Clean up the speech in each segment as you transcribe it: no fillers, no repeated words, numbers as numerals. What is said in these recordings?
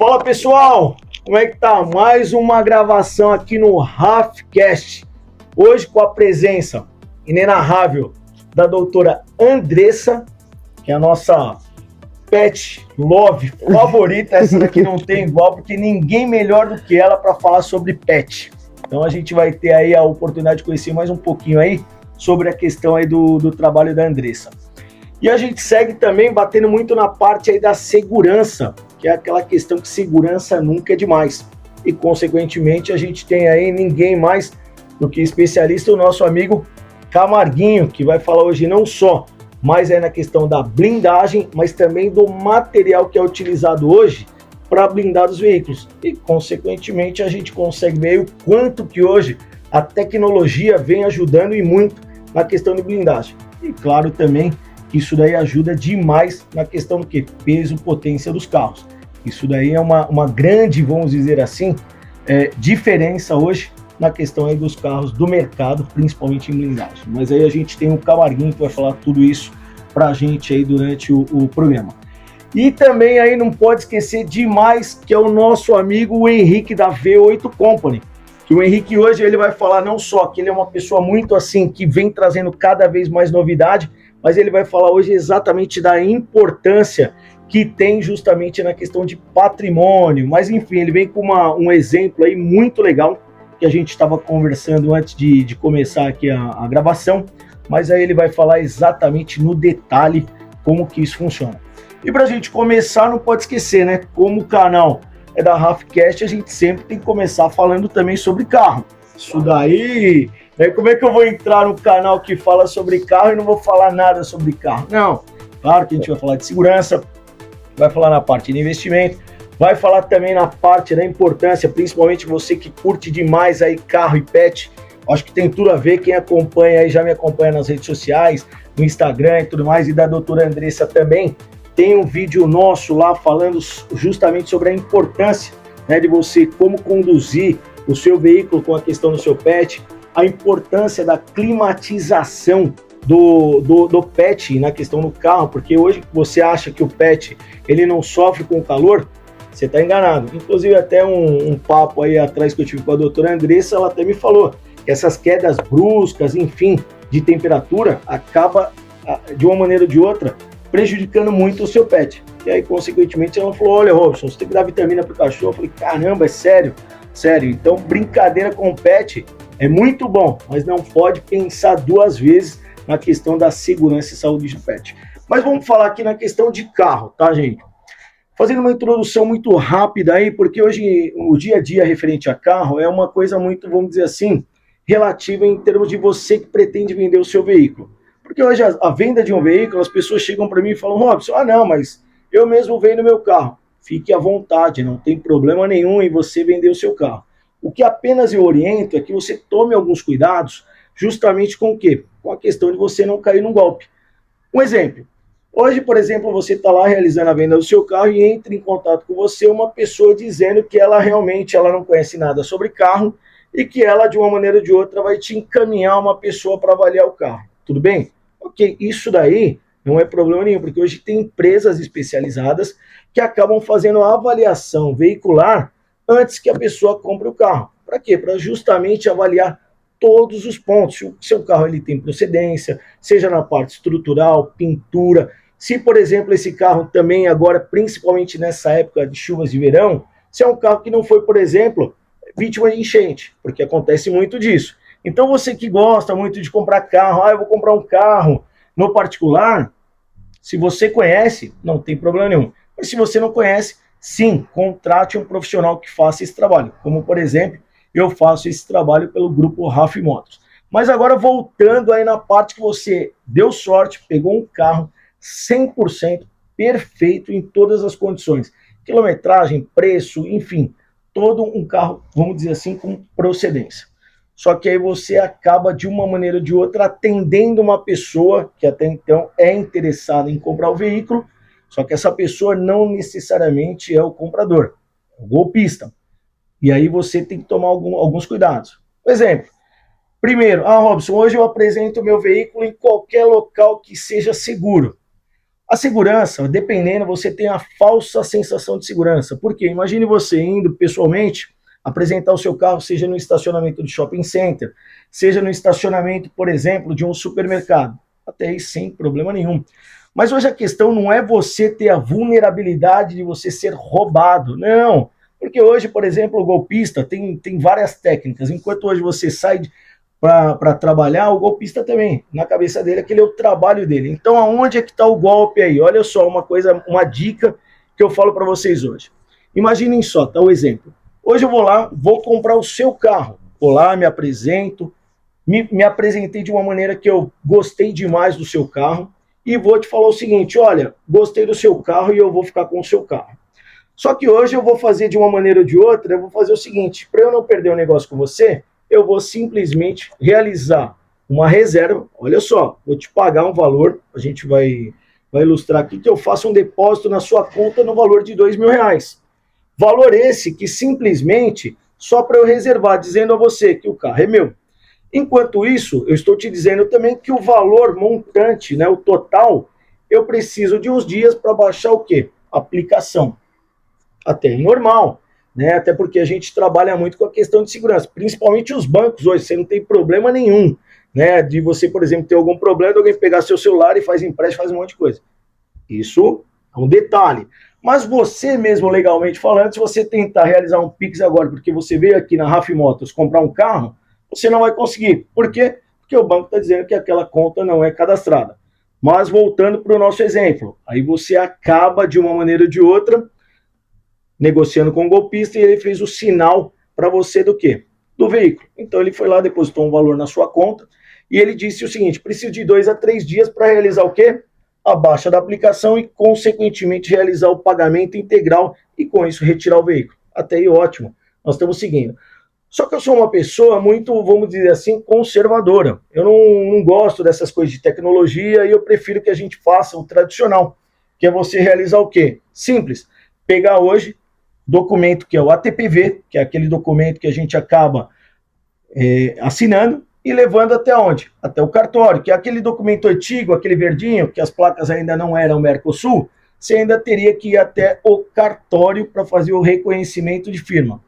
Fala pessoal, como é que tá? Mais uma gravação aqui no RAFcast. Hoje com a presença inenarrável da doutora Andressa, que é a nossa pet love favorita. Essa daqui não tem igual, porque ninguém melhor do que ela para falar sobre pet. Então a gente vai ter aí a oportunidade de conhecer mais um pouquinho aí sobre a questão aí do trabalho da Andressa. E a gente segue também batendo muito na parte aí da segurança, que é aquela questão que segurança nunca é demais. E, consequentemente, a gente tem aí ninguém mais do que especialista, o nosso amigo Camarguinho, que vai falar hoje não só mais aí na questão da blindagem, mas também do material que é utilizado hoje para blindar os veículos. E, consequentemente, a gente consegue ver o quanto que hoje a tecnologia vem ajudando e muito na questão de blindagem. E, claro, também isso daí ajuda demais na questão do que? Peso, potência dos carros. Isso daí é uma grande, vamos dizer assim, diferença hoje na questão aí dos carros do mercado, principalmente em blindagem. Mas aí a gente tem o Camarguinho que vai falar tudo isso pra gente aí durante o programa. E também aí não pode esquecer demais que é o nosso amigo o Henrique da V8 Company. Que o Henrique hoje ele vai falar não só que ele é uma pessoa muito assim, que vem trazendo cada vez mais novidade, mas ele vai falar hoje exatamente da importância que tem justamente na questão de patrimônio. Mas enfim, ele vem com um exemplo aí muito legal, que a gente estava conversando antes de começar aqui a gravação, mas aí ele vai falar exatamente no detalhe como que isso funciona. E para a gente começar, não pode esquecer, né? Como o canal é da RAFcast, a gente sempre tem que começar falando também sobre carro. Isso daí... Como é que eu vou entrar no canal que fala sobre carro e não vou falar nada sobre carro? Não, claro que a gente vai falar de segurança, vai falar na parte de investimento, vai falar também na parte da importância, principalmente você que curte demais aí carro e pet. Acho que tem tudo a ver, quem acompanha aí já me acompanha nas redes sociais, no Instagram e tudo mais, e da doutora Andressa também. Tem um vídeo nosso lá falando justamente sobre a importância, né, de você como conduzir o seu veículo com a questão do seu pet, a importância da climatização do pet na questão do carro, porque hoje você acha que o pet ele não sofre com o calor, você está enganado. Inclusive até um papo aí atrás que eu tive com a doutora Andressa, ela até me falou que essas quedas bruscas, enfim, de temperatura, acaba de uma maneira ou de outra prejudicando muito o seu pet. E aí, consequentemente, ela falou, olha, Robson, você tem que dar vitamina pro cachorro. Eu falei, caramba, é sério? Sério, então brincadeira com o pet é muito bom, mas não pode pensar duas vezes na questão da segurança e saúde do pet. Mas vamos falar aqui na questão de carro, tá, gente? Fazendo uma introdução muito rápida aí, porque hoje o dia a dia referente a carro é uma coisa muito, vamos dizer assim, relativa em termos de você que pretende vender o seu veículo. Porque hoje a venda de um veículo, as pessoas chegam para mim e falam, Robson, não, mas eu mesmo vendo meu carro. Fique à vontade, não tem problema nenhum em você vender o seu carro. O que apenas eu oriento é que você tome alguns cuidados justamente com o quê? Com a questão de você não cair num golpe. Um exemplo. Hoje, por exemplo, você está lá realizando a venda do seu carro e entra em contato com você uma pessoa dizendo que ela realmente não conhece nada sobre carro e que ela, de uma maneira ou de outra, vai te encaminhar uma pessoa para avaliar o carro. Tudo bem? Ok, isso daí não é problema nenhum, porque hoje tem empresas especializadas que acabam fazendo a avaliação veicular antes que a pessoa compre o carro. Para quê? Para justamente avaliar todos os pontos. Se o seu carro ele tem procedência, seja na parte estrutural, pintura. Se, por exemplo, esse carro também agora, principalmente nessa época de chuvas de verão, se é um carro que não foi, por exemplo, vítima de enchente, porque acontece muito disso. Então você que gosta muito de comprar carro, eu vou comprar um carro no particular, se você conhece, não tem problema nenhum. Mas se você não conhece, sim, contrate um profissional que faça esse trabalho. Como, por exemplo, eu faço esse trabalho pelo grupo RAF Motors. Mas agora, voltando aí na parte que você deu sorte, pegou um carro 100% perfeito em todas as condições. Quilometragem, preço, enfim, todo um carro, vamos dizer assim, com procedência. Só que aí você acaba, de uma maneira ou de outra, atendendo uma pessoa que até então é interessada em comprar o veículo, só que essa pessoa não necessariamente é o comprador, é o golpista. E aí você tem que tomar alguns cuidados. Por exemplo, primeiro, Robson, hoje eu apresento o meu veículo em qualquer local que seja seguro. A segurança, dependendo, você tem a falsa sensação de segurança. Por quê? Imagine você indo pessoalmente apresentar o seu carro, seja no estacionamento de shopping center, seja no estacionamento, por exemplo, de um supermercado. Até aí sem problema nenhum. Mas hoje a questão não é você ter a vulnerabilidade de você ser roubado. Não. Porque hoje, por exemplo, o golpista tem várias técnicas. Enquanto hoje você sai para trabalhar, o golpista também, na cabeça dele, aquele é o trabalho dele. Então, aonde é que está o golpe aí? Olha só, uma dica que eu falo para vocês hoje. Imaginem só, tá o exemplo. Hoje eu vou lá, vou comprar o seu carro. Vou lá, me apresento, me apresentei de uma maneira que eu gostei demais do seu carro e vou te falar o seguinte, olha, gostei do seu carro e eu vou ficar com o seu carro. Só que hoje eu vou fazer de uma maneira ou de outra, eu vou fazer o seguinte, para eu não perder o negócio com você, eu vou simplesmente realizar uma reserva, olha só, vou te pagar um valor, a gente vai ilustrar aqui, que eu faço um depósito na sua conta no valor de R$2.000. Valor esse que simplesmente, só para eu reservar, dizendo a você que o carro é meu. Enquanto isso, eu estou te dizendo também que o valor montante, né, o total, eu preciso de uns dias para baixar o quê? Aplicação. Até normal, né? Até porque a gente trabalha muito com a questão de segurança, principalmente os bancos hoje, você não tem problema nenhum, né? De você, por exemplo, ter algum problema, de alguém pegar seu celular e faz empréstimo, faz um monte de coisa. Isso é um detalhe. Mas você mesmo, legalmente falando, se você tentar realizar um Pix agora, porque você veio aqui na RAF Motors comprar um carro, você não vai conseguir. Por quê? Porque o banco está dizendo que aquela conta não é cadastrada. Mas voltando para o nosso exemplo, aí você acaba de uma maneira ou de outra negociando com o golpista e ele fez o sinal para você do quê? Do veículo. Então ele foi lá, depositou um valor na sua conta e ele disse o seguinte, preciso de 2 a 3 dias para realizar o quê? A baixa da aplicação e, consequentemente, realizar o pagamento integral e, com isso, retirar o veículo. Até aí, ótimo. Nós estamos seguindo. Só que eu sou uma pessoa muito, vamos dizer assim, conservadora. Eu não gosto dessas coisas de tecnologia e eu prefiro que a gente faça o tradicional, que é você realizar o quê? Simples. Pegar hoje documento que é o ATPV, que é aquele documento que a gente acaba assinando, e levando até onde? Até o cartório, que é aquele documento antigo, aquele verdinho, que as placas ainda não eram Mercosul, você ainda teria que ir até o cartório para fazer o reconhecimento de firma.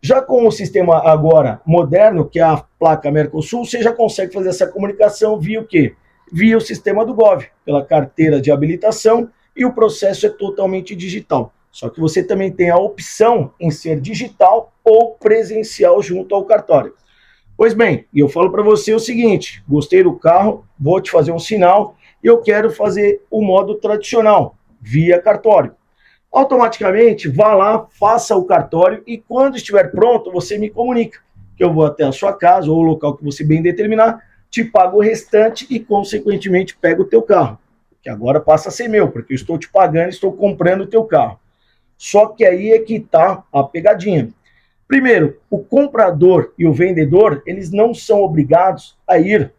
Já com o sistema agora moderno, que é a placa Mercosul, você já consegue fazer essa comunicação via o quê? Via o sistema do Gov, pela carteira de habilitação, e o processo é totalmente digital. Só que você também tem a opção em ser digital ou presencial junto ao cartório. Pois bem, e eu falo para você o seguinte, gostei do carro, vou te fazer um sinal e eu quero fazer o modo tradicional, via cartório. Automaticamente, vá lá, faça o cartório e quando estiver pronto, você me comunica, que eu vou até a sua casa ou o local que você bem determinar, te pago o restante e, consequentemente, pego o teu carro, que agora passa a ser meu, porque eu estou te pagando, estou comprando o teu carro. Só que aí é que está a pegadinha. Primeiro, o comprador e o vendedor, eles não são obrigados a ir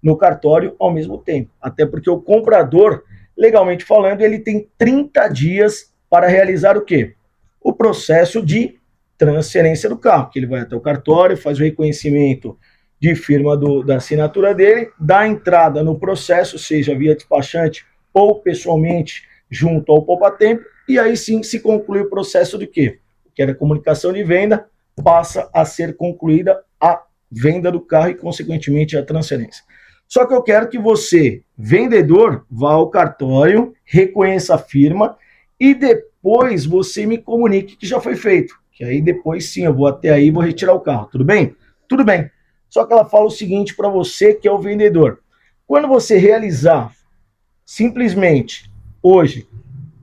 no cartório ao mesmo tempo. Até porque o comprador, legalmente falando, ele tem 30 dias para realizar o quê? O processo de transferência do carro, que ele vai até o cartório, faz o reconhecimento de firma da assinatura dele, dá entrada no processo, seja via despachante ou pessoalmente junto ao poupa-tempo, e aí sim se conclui o processo de quê? Que era a comunicação de venda, passa a ser concluída a venda do carro e, consequentemente, a transferência. Só que eu quero que você, vendedor, vá ao cartório, reconheça a firma e depois você me comunique que já foi feito. Que aí depois sim, eu vou até aí e vou retirar o carro. Tudo bem? Tudo bem. Só que ela fala o seguinte para você que é o vendedor. Quando você realizar simplesmente hoje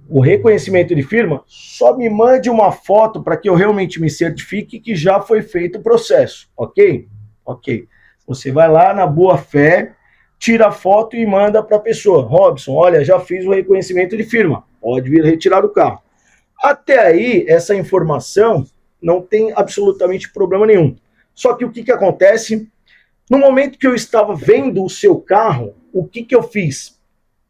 o reconhecimento de firma, só me mande uma foto para que eu realmente me certifique que já foi feito o processo, ok? Ok. Você vai lá na boa fé, tira a foto e manda para a pessoa. Robson, olha, já fiz o reconhecimento de firma, pode vir retirar o carro. Até aí, essa informação não tem absolutamente problema nenhum. Só que o que acontece? No momento que eu estava vendo o seu carro, o que eu fiz?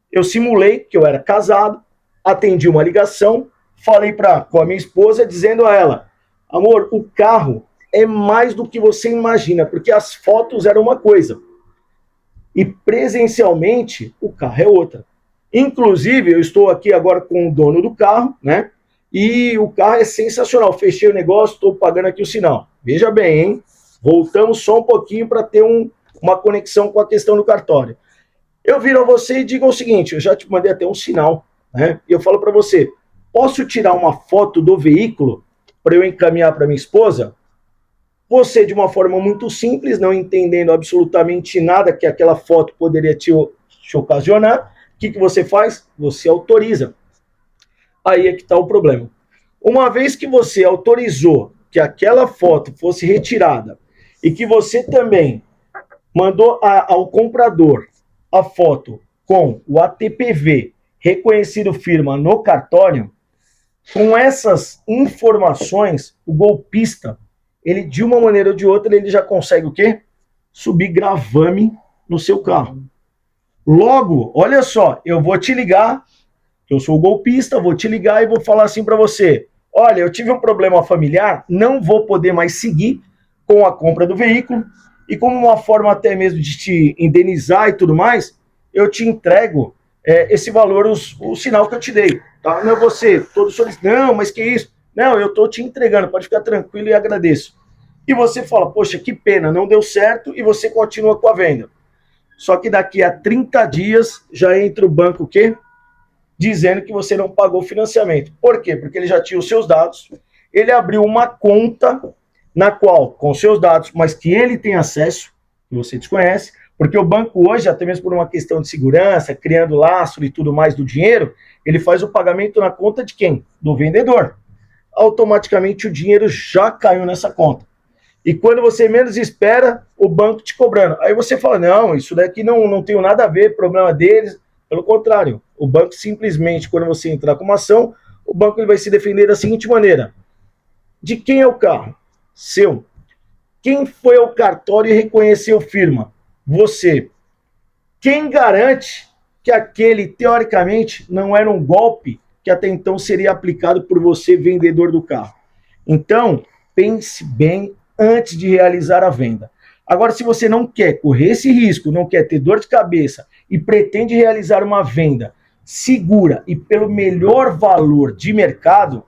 Eu simulei que eu era casado, atendi uma ligação, falei com a minha esposa, dizendo a ela, amor, o carro é mais do que você imagina, porque as fotos eram uma coisa, e presencialmente o carro é outra. Inclusive, eu estou aqui agora com o dono do carro, né? E o carro é sensacional. Fechei o negócio, estou pagando aqui o sinal. Veja bem, hein? Voltamos só um pouquinho para ter uma conexão com a questão do cartório. Eu viro a você e digo o seguinte, eu já te mandei até um sinal, né? E eu falo para você, posso tirar uma foto do veículo para eu encaminhar para minha esposa? Você, de uma forma muito simples, não entendendo absolutamente nada que aquela foto poderia te ocasionar, o que você faz? Você autoriza. Aí é que está o problema. Uma vez que você autorizou que aquela foto fosse retirada e que você também mandou ao comprador a foto com o ATPV reconhecido firma no cartório, com essas informações, o golpista, ele de uma maneira ou de outra, ele já consegue o quê? Subir gravame no seu carro. Logo, olha só, eu vou te ligar, eu sou o golpista, vou te ligar e vou falar assim para você, olha, eu tive um problema familiar, não vou poder mais seguir com a compra do veículo, e como uma forma até mesmo de te indenizar e tudo mais, eu te entrego esse valor, o sinal que eu te dei. Tá? Não é você, todos solicitando, não, mas que isso? Não, eu estou te entregando, pode ficar tranquilo e agradeço. E você fala, poxa, que pena, não deu certo, e você continua com a venda. Só que daqui a 30 dias já entra o banco o quê? Dizendo que você não pagou o financiamento. Por quê? Porque ele já tinha os seus dados, ele abriu uma conta na qual, com seus dados, mas que ele tem acesso, que você desconhece, porque o banco hoje, até mesmo por uma questão de segurança, criando lastro e tudo mais do dinheiro, ele faz o pagamento na conta de quem? Do vendedor. Automaticamente o dinheiro já caiu nessa conta. E quando você menos espera, o banco te cobrando. Aí você fala, não, isso daqui não tem nada a ver, problema deles. Pelo contrário, o banco simplesmente, quando você entrar com uma ação, o banco ele vai se defender da seguinte maneira. De quem é o carro? Seu. Quem foi ao cartório e reconheceu firma? Você. Quem garante que aquele, teoricamente, não era um golpe que até então seria aplicado por você, vendedor do carro? Então, pense bem antes de realizar a venda. Agora, se você não quer correr esse risco, não quer ter dor de cabeça e pretende realizar uma venda segura e pelo melhor valor de mercado,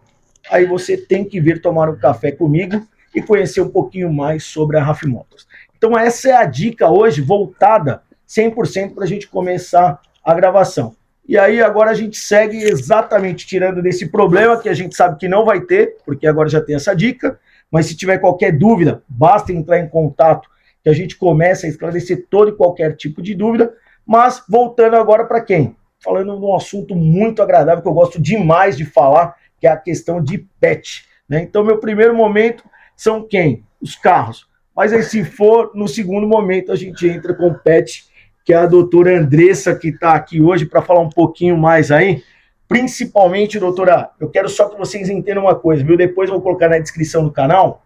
aí você tem que vir tomar um café comigo e conhecer um pouquinho mais sobre a RAF Motors. Então essa é a dica hoje, voltada 100% para a gente começar a gravação. E aí agora a gente segue exatamente tirando desse problema que a gente sabe que não vai ter, porque agora já tem essa dica, mas se tiver qualquer dúvida, basta entrar em contato que a gente começa a esclarecer todo e qualquer tipo de dúvida. Mas voltando agora para quem? Falando de um assunto muito agradável que eu gosto demais de falar, que é a questão de pet, né? Então meu primeiro momento são quem? Os carros. Mas aí se for no segundo momento a gente entra com o pet, que é a doutora Andressa, que está aqui hoje para falar um pouquinho mais aí. Principalmente, doutora, eu quero só que vocês entendam uma coisa, viu? Depois eu vou colocar na descrição do canal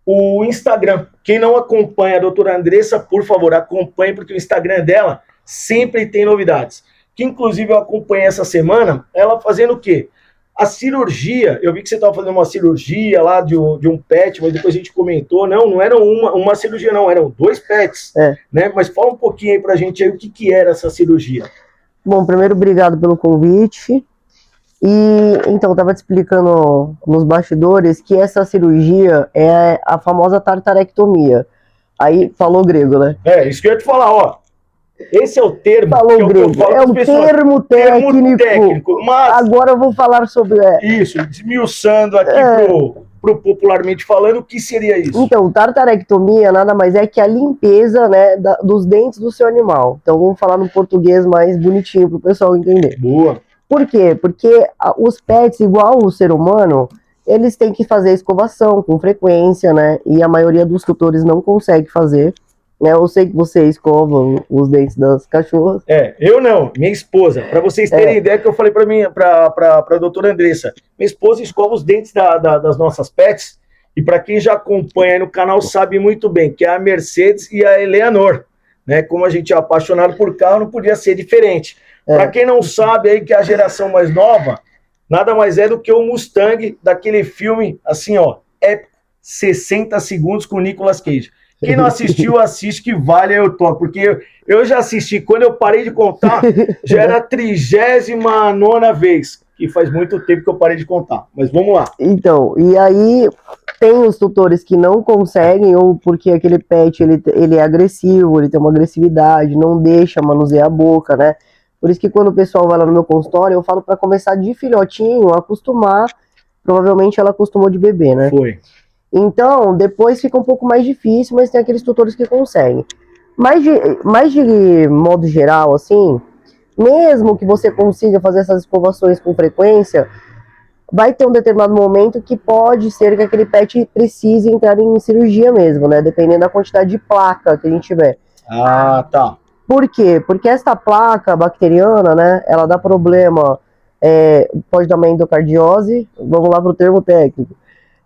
o Instagram. Quem não acompanha a doutora Andressa, por favor, acompanhe, porque o Instagram dela sempre tem novidades. Que inclusive eu acompanhei essa semana, ela fazendo o quê? A cirurgia, eu vi que você estava fazendo uma cirurgia lá de um pet, mas depois a gente comentou, não era uma cirurgia não, eram 2 pets, né? Mas fala um pouquinho aí pra gente aí o que era essa cirurgia. Bom, primeiro, obrigado pelo convite. E então, eu estava te explicando nos bastidores que essa cirurgia é a famosa tartarectomia. Aí, falou grego, né? Isso que eu ia te falar, ó. Esse é o termo. Falou grego. É um termo técnico. Mas agora eu vou falar sobre... Isso, desmiuçando aqui pro popularmente falando, o que seria isso? Então, tartarectomia nada mais é que a limpeza, né, dos dentes do seu animal. Então, vamos falar no português mais bonitinho para o pessoal entender. Boa. Por quê? Porque os pets, igual o ser humano, eles têm que fazer escovação com frequência, né? E a maioria dos tutores não consegue fazer. Né? Eu sei que você escova os dentes das cachorras. Eu não, minha esposa. Para vocês terem ideia que eu falei para a doutora Andressa, minha esposa escova os dentes das nossas pets. E para quem já acompanha no canal sabe muito bem que é a Mercedes e a Eleanor. Né? Como a gente é apaixonado por carro, não podia ser diferente. Para quem não sabe aí que a geração mais nova, nada mais é do que o Mustang daquele filme, assim, ó, épico, 60 segundos com o Nicolas Cage. Quem não assistiu, assiste que vale eu toco, porque eu já assisti, quando eu parei de contar, já era a 39ª vez, que faz muito tempo que eu parei de contar, mas vamos lá. Então, e aí tem os tutores que não conseguem, ou porque aquele pet ele é agressivo, ele tem uma agressividade, não deixa manusear a boca, né? Por isso que quando o pessoal vai lá no meu consultório, eu falo para começar de filhotinho, acostumar, provavelmente ela acostumou de bebê, né? Foi. Então, depois fica um pouco mais difícil, mas tem aqueles tutores que conseguem. Mais de modo geral, assim, mesmo que você consiga fazer essas escovações com frequência, vai ter um determinado momento que pode ser que aquele pet precise entrar em cirurgia mesmo, né? Dependendo da quantidade de placa que a gente tiver. Ah, tá. Por quê? Porque essa placa bacteriana, né, ela dá problema, pode dar uma endocardiose, vamos lá para o termo técnico.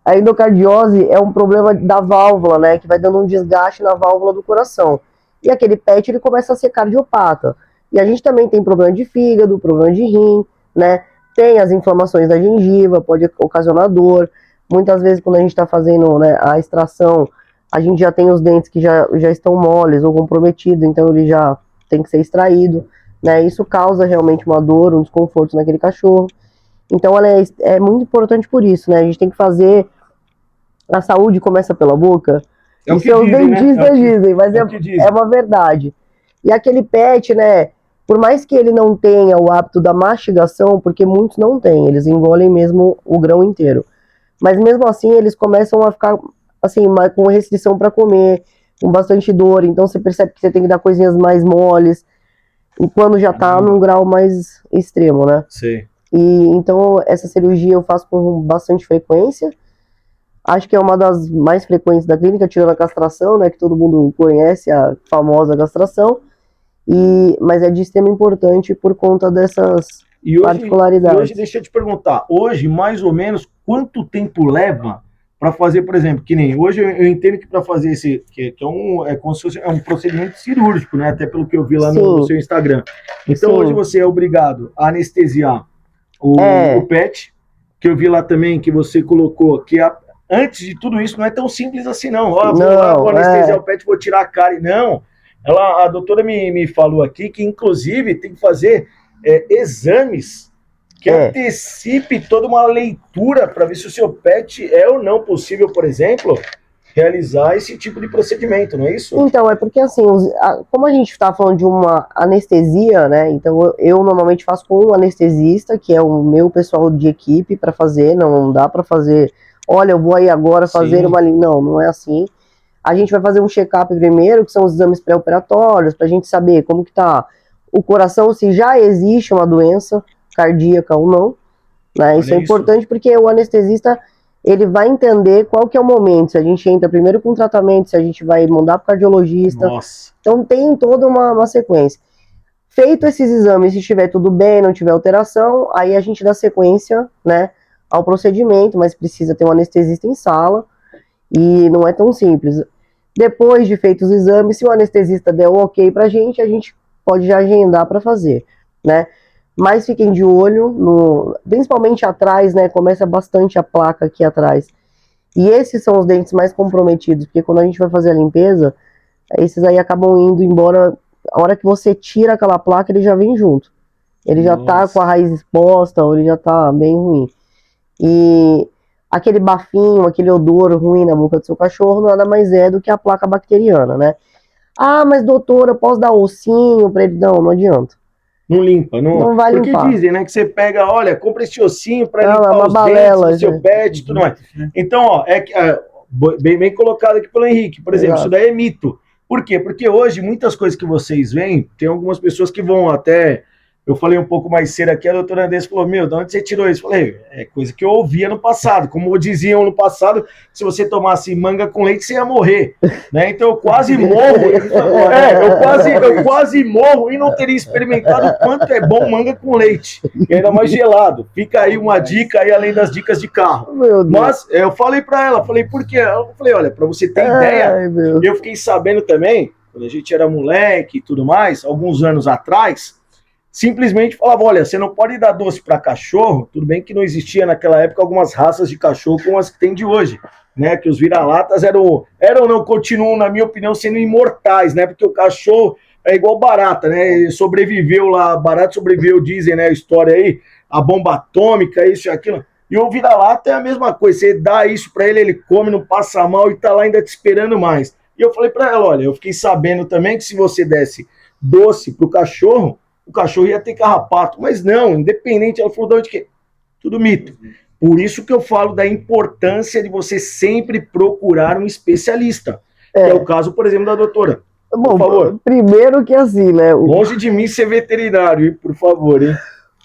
A endocardiose é um problema da válvula, né, que vai dando um desgaste na válvula do coração. E aquele pet, ele começa a ser cardiopata. E a gente também tem problema de fígado, problema de rim, né, tem as inflamações da gengiva, pode ocasionar dor. Muitas vezes, quando a gente está fazendo, né, a extração, a gente já tem os dentes que já estão moles ou comprometidos, então ele já tem que ser extraído, né? Isso causa realmente uma dor, um desconforto naquele cachorro. Então ela é muito importante por isso, né? A gente tem que fazer... A saúde começa pela boca. É o Isso que os dizem, né? dentistas dizem, mas o que dizem. é uma verdade. E aquele pet, né? Por mais que ele não tenha o hábito da mastigação, porque muitos não têm, eles engolem mesmo o grão inteiro. Mas mesmo assim, eles começam a ficar, assim, com restrição para comer, com bastante dor. Então você percebe que você tem que dar coisinhas mais moles, e quando já tá num grau mais extremo, né? Sim. E então essa cirurgia eu faço com bastante frequência. Acho que é uma das mais frequentes da clínica, tirando a castração, né? Que todo mundo conhece, a famosa castração. Mas é de extrema importância por conta dessas particularidades. E hoje, deixa eu te perguntar, hoje, mais ou menos, quanto tempo leva para fazer, por exemplo, que nem hoje eu entendo que para fazer esse, que como se fosse, é um procedimento cirúrgico, né? Até pelo que eu vi lá no seu Instagram. Então hoje você é obrigado a anestesiar o pet, que eu vi lá também que você colocou que antes de tudo isso não é tão simples assim não. Ó, vou lá, vou anestesiar o pet, vou tirar a cárie. Não. A doutora me falou aqui que, inclusive, tem que fazer exames que antecipe toda uma leitura para ver se o seu pet é ou não possível, por exemplo, realizar esse tipo de procedimento, não é isso? Então, é porque assim, como a gente está falando de uma anestesia, né? Então eu normalmente faço com um anestesista, que é o meu pessoal de equipe para fazer, não dá para fazer, olha, eu vou aí agora fazer uma... Não é assim. A gente vai fazer um check-up primeiro, que são os exames pré-operatórios, para a gente saber como que tá o coração, se já existe uma doença cardíaca ou não, né? Isso é importante porque o anestesista, ele vai entender qual que é o momento, se a gente entra primeiro com tratamento, se a gente vai mandar para o cardiologista. Nossa. Então tem toda uma sequência. Feito esses exames, se estiver tudo bem, não tiver alteração, aí a gente dá sequência, né, ao procedimento, mas precisa ter um anestesista em sala, e não é tão simples. Depois de feitos os exames, se o anestesista der o ok pra gente, a gente pode já agendar para fazer, né? Mas fiquem de olho, principalmente atrás, né? Começa bastante a placa aqui atrás. E esses são os dentes mais comprometidos, porque quando a gente vai fazer a limpeza, esses aí acabam indo embora. A hora que você tira aquela placa, ele já vem junto. Ele já tá com a raiz exposta, ou ele já tá bem ruim. E aquele bafinho, aquele odor ruim na boca do seu cachorro, nada mais é do que a placa bacteriana, né? Ah, mas doutora, eu posso dar ossinho pra ele? Não adianta. Não limpa, não vai limpar. Porque dizem, né, que você pega, olha, compra esse ossinho para limpar os balela, dentes do seu pet e tudo mais. Então, ó, bem colocado aqui pelo Henrique, por exemplo, isso daí é mito. Por quê? Porque hoje, muitas coisas que vocês veem, tem algumas pessoas que vão até... Eu falei um pouco mais cedo aqui, a doutora Andressa falou, de onde você tirou isso? Eu falei, é coisa que eu ouvia no passado. Como diziam no passado, se você tomasse manga com leite, você ia morrer. Né? Então eu quase morro. Eu quase morro e não teria experimentado o quanto é bom manga com leite. E ainda mais gelado. Fica aí uma dica aí, além das dicas de carro. Mas eu falei para ela, por quê? Eu falei, olha, para você ter ideia, eu fiquei sabendo também, quando a gente era moleque e tudo mais, alguns anos atrás, simplesmente falava, olha, você não pode dar doce para cachorro, tudo bem que não existia naquela época algumas raças de cachorro como as que tem de hoje, né, que os vira-latas eram não, continuam, na minha opinião, sendo imortais, né, porque o cachorro é igual barata, né, ele sobreviveu lá, barata sobreviveu, dizem, né, a história aí, a bomba atômica, isso e aquilo, e o vira-lata é a mesma coisa, você dá isso para ele, ele come, não passa mal e tá lá ainda te esperando mais. E eu falei para ela, olha, eu fiquei sabendo também que se você desse doce pro cachorro, o cachorro ia ter carrapato. Mas não, independente, ela falou de onde que. Tudo mito. Por isso que eu falo da importância de você sempre procurar um especialista. Que é o caso, por exemplo, da doutora. Bom, Por favor. primeiro que assim, né? Longe de mim ser veterinário, hein? Por favor, hein?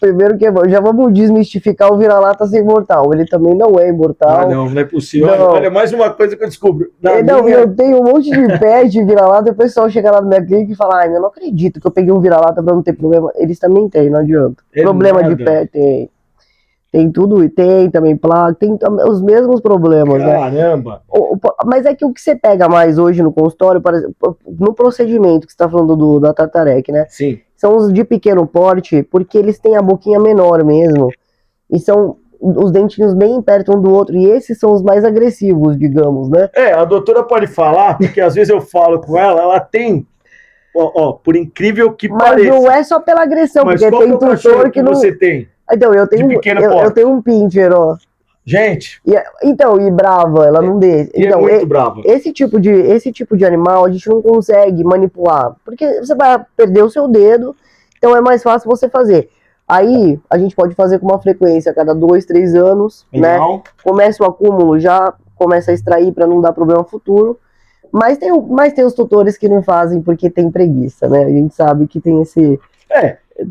Primeiro que já vamos desmistificar o vira-lata ser imortal. Ele também não é imortal. Ah, não é possível. Não. Olha, mais uma coisa que eu descubro. Não, eu tenho um monte de pet de vira-lata e o pessoal chega lá na minha clínica e fala, ai, eu não acredito que eu peguei um vira-lata pra não ter problema. Eles também têm, não adianta. Problema nada. de pet tem. Tem tudo, e tem também placa, tem os mesmos problemas, Caramba. né? Mas é que o que você pega mais hoje no consultório, por exemplo, no procedimento que você está falando da Tartarec, né? Sim. São os de pequeno porte, porque eles têm a boquinha menor mesmo. E são os dentinhos bem perto um do outro. E esses são os mais agressivos, digamos, né? A doutora pode falar, porque às vezes eu falo com ela tem, por incrível que pareça. Mas não é só pela agressão, mas porque qual tem que é o tutor que não... você tem? Então, eu tenho um pincher, ó. Gente. E brava, ela não deixa. Então, é muito brava. Esse tipo de animal a gente não consegue manipular, porque você vai perder o seu dedo, então é mais fácil você fazer. Aí, a gente pode fazer com uma frequência a cada 2, 3 anos, Legal. né? Começa o acúmulo, já começa a extrair para não dar problema futuro. Mas tem os tutores que não fazem porque tem preguiça, né? A gente sabe que tem esse...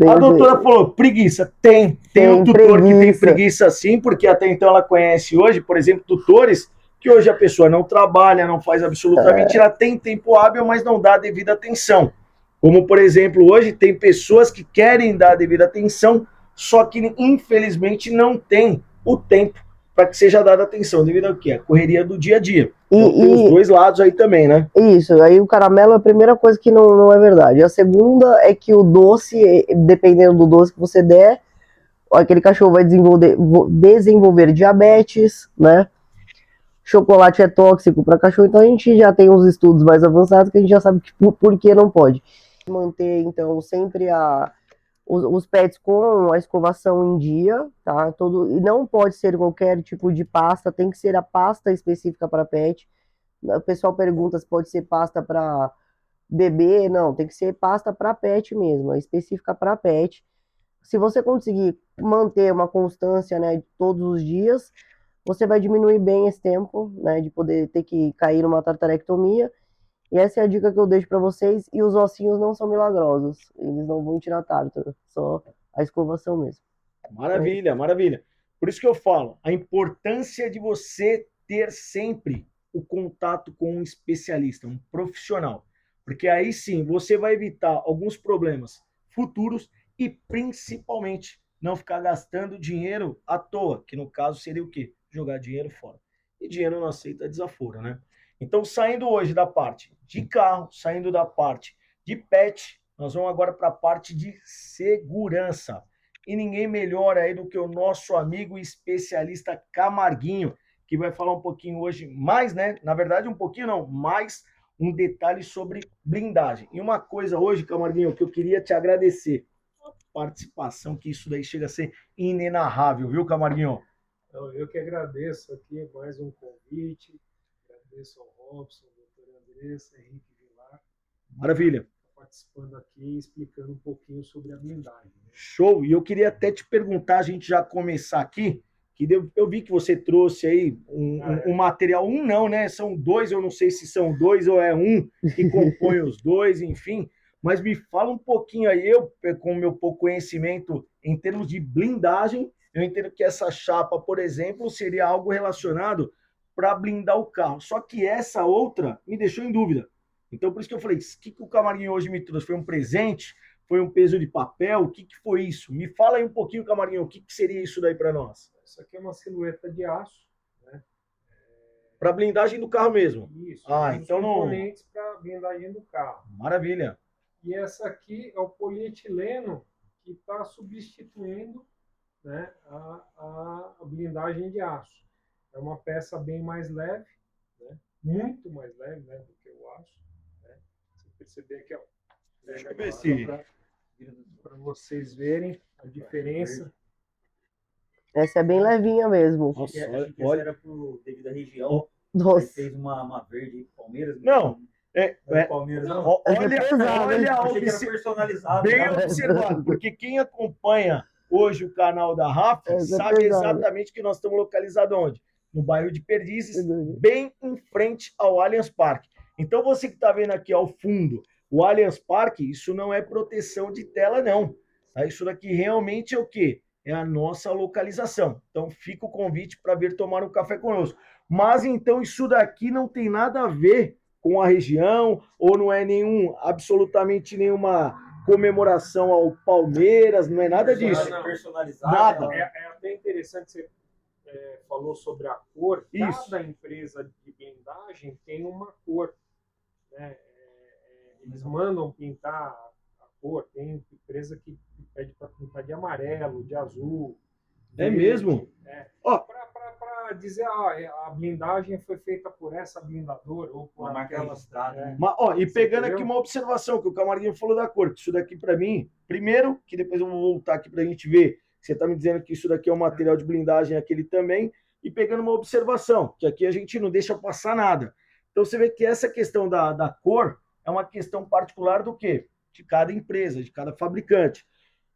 A doutora falou, preguiça. Tem um tutor que tem preguiça sim, porque até então ela conhece hoje, por exemplo, tutores que hoje a pessoa não trabalha, não faz absolutamente, ela tem tempo hábil, mas não dá a devida atenção. Como, por exemplo, hoje tem pessoas que querem dar a devida atenção, só que infelizmente não tem o tempo para que seja dada atenção, devido ao quê? A correria do dia a dia. Então, tem os dois lados aí também, né? Isso, aí o caramelo é a primeira coisa que não é verdade. A segunda é que o doce, dependendo do doce que você der, aquele cachorro vai desenvolver diabetes, né? Chocolate é tóxico para cachorro, então a gente já tem uns estudos mais avançados que a gente já sabe que por que não pode. Manter, então, sempre os pets com a escovação em dia, tá? E não pode ser qualquer tipo de pasta, tem que ser a pasta específica para pet. O pessoal pergunta se pode ser pasta para bebê, não, tem que ser pasta para pet mesmo, é específica para pet. Se você conseguir manter uma constância, né, todos os dias, você vai diminuir bem esse tempo, né, de poder ter que cair numa tartarectomia. E essa é a dica que eu deixo para vocês. E os ossinhos não são milagrosos, eles não vão tirar tártaro, só a escovação mesmo. Maravilha, maravilha. Por isso que eu falo, a importância de você ter sempre o contato com um especialista, um profissional. Porque aí sim você vai evitar alguns problemas futuros e principalmente não ficar gastando dinheiro à toa, que no caso seria o quê? Jogar dinheiro fora. E dinheiro não aceita desaforo, né? Então, saindo hoje da parte de carro, saindo da parte de pet, nós vamos agora para a parte de segurança. E ninguém melhor aí do que o nosso amigo especialista Camarguinho, que vai falar um pouquinho hoje mais, né? Na verdade, um pouquinho não, mais um detalhe sobre blindagem. E uma coisa hoje, Camarguinho, que eu queria te agradecer. A participação, que isso daí chega a ser inenarrável, viu, Camarguinho? Eu que agradeço aqui mais um convite. Agradeço ao Robson, ao doutor Andressa, Henrique Vilar. Maravilha. Participando aqui, explicando um pouquinho sobre a blindagem. Né? Show! E eu queria até te perguntar, a gente já começar aqui, que eu vi que você trouxe aí um material, não, né? São dois, eu não sei se são dois ou é um que compõe os dois, enfim. Mas me fala um pouquinho aí, eu, com o meu pouco conhecimento em termos de blindagem, eu entendo que essa chapa, por exemplo, seria algo relacionado para blindar o carro. Só que essa outra me deixou em dúvida. Então, por isso que eu falei, o que o Camarguinho hoje me trouxe? Foi um presente? Foi um peso de papel? O que foi isso? Me fala aí um pouquinho, Camarguinho, o que seria isso daí para nós? Isso aqui é uma silhueta de aço, né? Para blindagem do carro mesmo? Isso. Então não... componentes para blindagem do carro. Maravilha. E essa aqui é o polietileno que está substituindo, né, a blindagem de aço. É uma peça bem mais leve, né, muito mais leve, né, do que o aço. Né. Você perceber aqui, ó, Deixa eu ver se... para vocês verem a diferença. Essa é bem levinha mesmo. Nossa, Acho que olha... essa era devido à região. Aí Nossa. fez uma verde aí, Palmeiras. Não, Palmeiras não. olha, pesado, olha hein? a Achei que era observação. personalizado. Bem né? observado, porque quem acompanha hoje o canal da RAF Essa é sabe pesada. exatamente que nós estamos localizados onde? No bairro de Perdizes, bem em frente ao Allianz Parque. Então você que está vendo aqui ao fundo o Allianz Parque, isso não é proteção de tela não. Tá? Isso daqui realmente é o quê? É a nossa localização. Então fica o convite para vir tomar um café conosco. Mas então isso daqui não tem nada a ver com a região, ou não é absolutamente nenhuma comemoração ao Palmeiras, não é nada disso. Não. Personalizado. Nada. né? É até interessante, você falou sobre a cor. Isso. Cada empresa de blindagem tem uma cor. Né? Eles mandam pintar a cor. Tem empresa que pede para pintar de amarelo, de azul. É verde. mesmo? Ó. Para dizer, a blindagem foi feita por essa blindadora ou por Uma marca aquela. registrada, né? Mas, ó, e pegando entendeu? aqui uma observação que o Camarguinho falou da cor, que isso daqui para mim, primeiro, que depois eu vou voltar aqui para a gente ver, você está me dizendo que isso daqui é um material de blindagem, aquele também, e pegando uma observação, que aqui a gente não deixa passar nada. Então você vê que essa questão da cor é uma questão particular do quê? De cada empresa, de cada fabricante.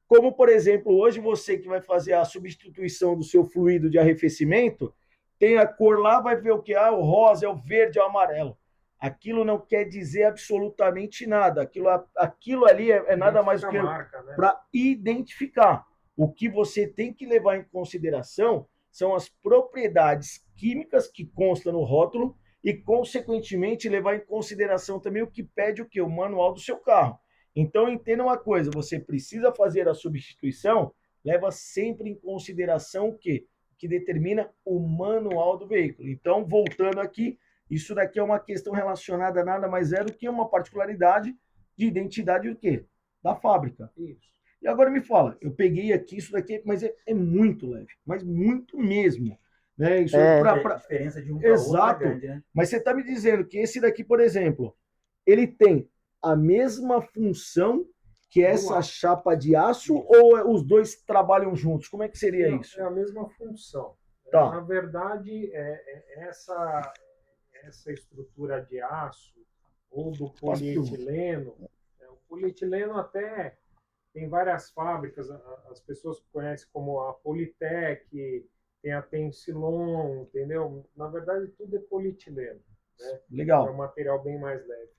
Como, por exemplo, hoje você que vai fazer a substituição do seu fluido de arrefecimento, tem a cor lá, vai ver o que? Ah, o rosa, é o verde, é o amarelo. Aquilo não quer dizer absolutamente nada. Aquilo ali é nada mais do que para identificar. O que você tem que levar em consideração são as propriedades químicas que constam no rótulo e, consequentemente, levar em consideração também o que pede o quê? O manual do seu carro. Então, entenda uma coisa, você precisa fazer a substituição, leva sempre em consideração o quê? Que determina o manual do veículo. Então, voltando aqui, isso daqui é uma questão relacionada a nada mais é do que uma particularidade de identidade do quê? Da fábrica. Isso. E agora me fala, eu peguei aqui isso daqui, mas é muito leve, mas muito mesmo. Né? Isso A diferença de um para o outro Exato. é grande, né? Mas você está me dizendo que esse daqui, por exemplo, ele tem a mesma função que essa chapa de aço ou os dois trabalham juntos? Como é que seria isso? É a mesma função. Tá. Na verdade, essa estrutura de aço ou do polietileno, o polietileno até tem várias fábricas, as pessoas conhecem como a Politec, tem a Tensilon, entendeu? Na verdade, tudo é polietileno. Né? Legal. É um material bem mais leve.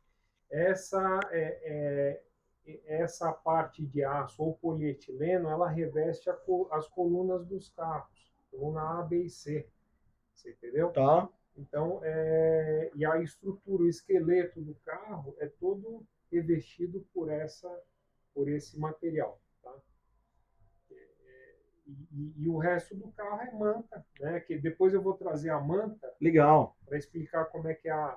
Essa parte de aço ou polietileno, ela reveste as colunas dos carros, coluna A, B e C, você entendeu? Tá. Então, e a estrutura, o esqueleto do carro é todo revestido por esse material, tá? E o resto do carro é manta, né? Que depois eu vou trazer a manta. Legal. Para explicar como é que é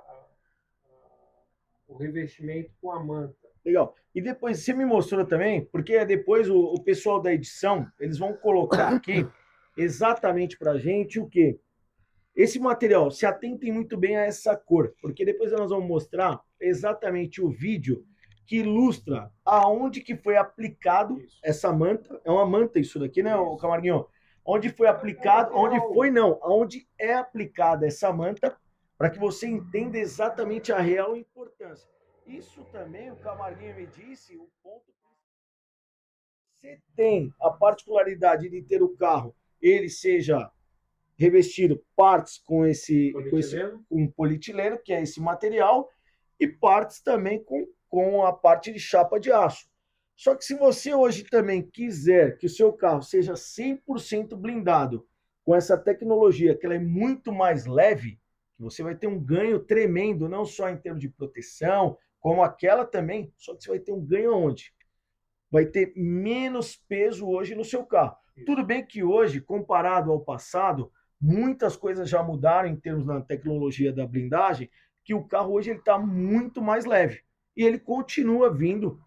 o revestimento com a manta. Legal. E depois, você me mostrou também, porque depois o pessoal da edição, eles vão colocar aqui exatamente para a gente o quê? Esse material, se atentem muito bem a essa cor, porque depois nós vamos mostrar exatamente o vídeo que ilustra aonde que foi aplicado essa manta. É uma manta isso daqui, né, o Camarguinho? Onde foi aplicado, onde é aplicada essa manta, para que você entenda exatamente a real importância. Isso também, o Camarguinho me disse, o ponto... Você tem a particularidade de ter o carro, ele seja revestido partes com polietileno, que é esse material, e partes também com a parte de chapa de aço. Só que se você hoje também quiser que o seu carro seja 100% blindado com essa tecnologia, que ela é muito mais leve, você vai ter um ganho tremendo, não só em termos de proteção, como aquela também, só que você vai ter um ganho onde? Vai ter menos peso hoje no seu carro. Tudo bem que hoje, comparado ao passado, muitas coisas já mudaram em termos da tecnologia da blindagem, que o carro hoje ele está muito mais leve. E ele continua vindo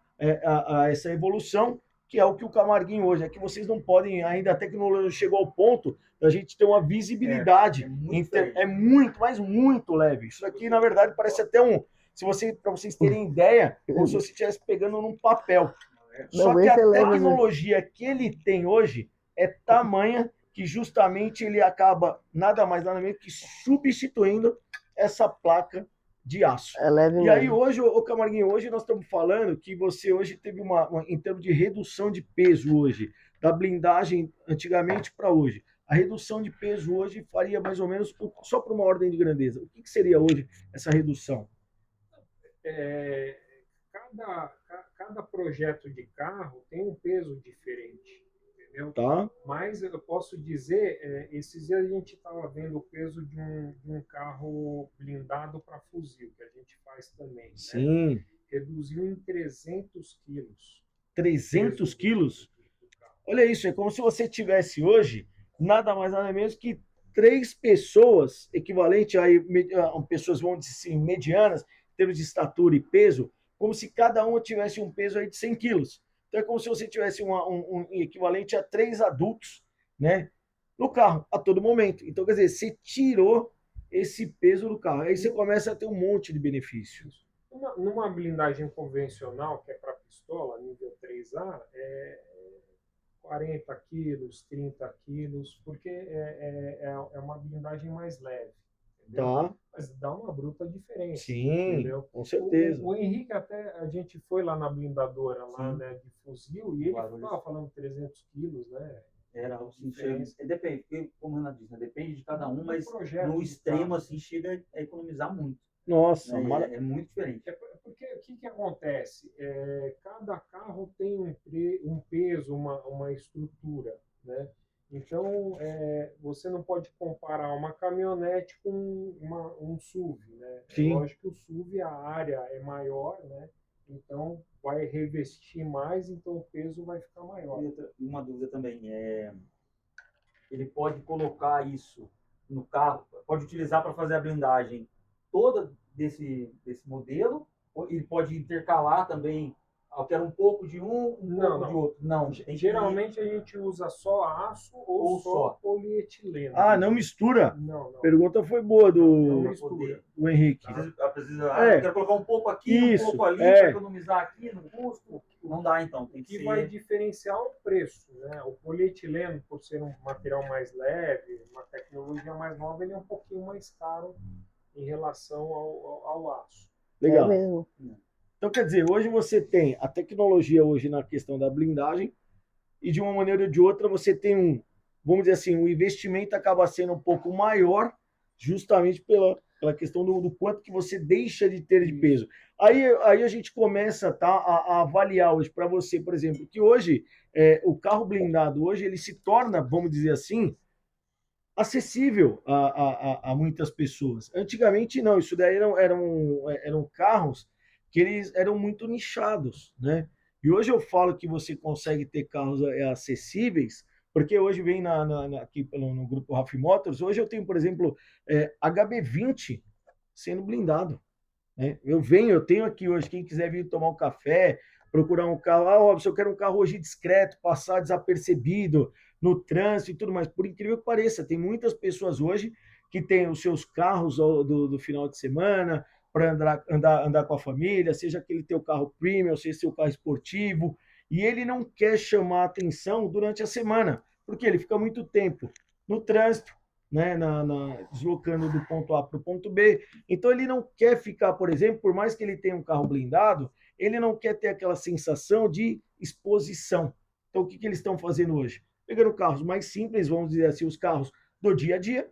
a essa evolução que é o que o Camarguinho hoje, é que vocês não podem, ainda a tecnologia chegou ao ponto da gente ter uma visibilidade, é muito, mas muito leve. Isso aqui, na verdade, parece até para vocês terem ideia, como se você estivesse pegando num papel. Só que a tecnologia que ele tem hoje é tamanha que justamente ele acaba nada mais nada menos que substituindo essa placa de aço. E aí hoje, o Camarguinho, hoje nós estamos falando que você hoje teve em termos de redução de peso hoje, da blindagem antigamente para hoje. A redução de peso hoje faria mais ou menos, só para uma ordem de grandeza. O que seria hoje essa redução? Cada projeto de carro tem um peso diferente, entendeu? Tá. Mas eu posso dizer, esses dias a gente estava vendo o peso de um carro blindado para fuzil, que a gente faz também. Sim. Né? Reduziu em 300 quilos. 300 quilos? Olha isso, é como se você tivesse hoje, nada mais nada menos que 3 pessoas, equivalente a pessoas, vamos dizer assim, medianas, em termos de estatura e peso, como se cada uma tivesse um peso aí de 100 quilos. Então é como se você tivesse um equivalente a 3 adultos, né, no carro, a todo momento. Então, quer dizer, você tirou esse peso do carro. Aí você começa a ter um monte de benefícios. Numa blindagem convencional, que é para pistola, nível 3A, 40 quilos, 30 quilos, porque é uma blindagem mais leve. Entendeu? Tá. Mas dá uma bruta diferença. Sim, entendeu? Com certeza. O Henrique, até a gente foi lá na blindadora lá, né, de fuzil, e ele estava falando 300 quilos, né? Era assim, depende, como a Ana disse, né, depende de cada um, mas no extremo assim chega a economizar muito. Nossa, né? É muito diferente. Porque o que acontece? Cada carro tem um peso, uma estrutura, né? Então, você não pode comparar uma caminhonete com um SUV, né? Sim. Lógico que o SUV, a área é maior, né? Então, vai revestir mais, então o peso vai ficar maior. E uma dúvida também, ele pode colocar isso no carro, pode utilizar para fazer a blindagem toda desse modelo, ou ele pode intercalar também. Eu quero um pouco de pouco de outro. Não. Geralmente a gente usa só aço ou só polietileno. Ah, não mistura? Não. A pergunta foi boa do Henrique. Eu quero colocar um pouco aqui, um pouco ali, para economizar aqui no custo. Não dá, então. O que vai diferenciar o preço, né? O polietileno, por ser um material mais leve, uma tecnologia mais nova, ele é um pouquinho mais caro em relação ao aço. Legal. Então, quer dizer, hoje você tem a tecnologia hoje na questão da blindagem e, de uma maneira ou de outra, você tem vamos dizer assim, o investimento acaba sendo um pouco maior justamente pela questão do quanto que você deixa de ter de peso. Aí a gente começa a avaliar hoje para você, por exemplo, que hoje o carro blindado hoje ele se torna, vamos dizer assim, acessível a muitas pessoas. Antigamente não, isso daí eram carros que eles eram muito nichados, né? E hoje eu falo que você consegue ter carros acessíveis, porque hoje vem aqui no grupo RAF Motors, hoje eu tenho, por exemplo, HB20 sendo blindado. Né? Eu tenho aqui hoje, quem quiser vir tomar um café, procurar um carro, se eu quero um carro hoje discreto, passar desapercebido no trânsito e tudo mais. Por incrível que pareça, tem muitas pessoas hoje que têm os seus carros do final de semana, para andar com a família, seja aquele teu carro premium, seja seu carro esportivo, e ele não quer chamar atenção durante a semana, porque ele fica muito tempo no trânsito, né, deslocando do ponto A para o ponto B. Então ele não quer ficar, por exemplo, por mais que ele tenha um carro blindado, ele não quer ter aquela sensação de exposição. Então o que eles estão fazendo hoje? Pegando carros mais simples, vamos dizer assim, os carros do dia a dia,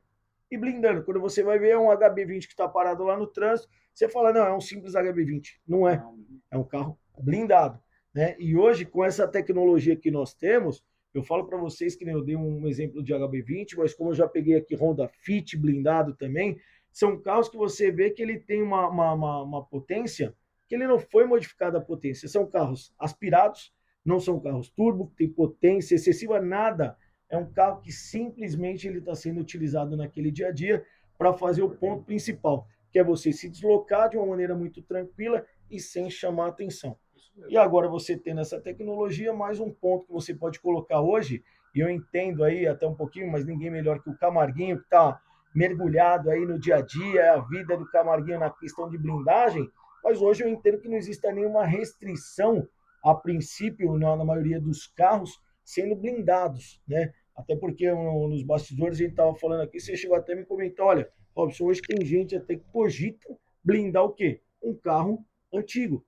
e blindando. Quando você vai ver um HB20 que está parado lá no trânsito, você fala, não, é um simples HB20. Não é. É um carro blindado. Né? E hoje, com essa tecnologia que nós temos, eu falo para vocês que eu dei um exemplo de HB20, mas como eu já peguei aqui Honda Fit blindado também, são carros que você vê que ele tem uma potência que ele não foi modificada a potência. São carros aspirados, não são carros turbo, que tem potência excessiva, nada. É um carro que simplesmente ele está sendo utilizado naquele dia a dia para fazer o ponto principal, que é você se deslocar de uma maneira muito tranquila e sem chamar atenção. mesmo. E agora você tendo essa tecnologia, mais um ponto que você pode colocar hoje, e eu entendo aí até um pouquinho, mas ninguém melhor que o Camarguinho, que está mergulhado aí no dia a dia, a vida do Camarguinho na questão de blindagem, mas hoje eu entendo que não exista nenhuma restrição, a princípio, na maioria dos carros, sendo blindados, né? Até porque nos bastidores a gente estava falando aqui, você chegou até a me comentar, olha, Robson, hoje tem gente até que cogita blindar o quê? Um carro antigo,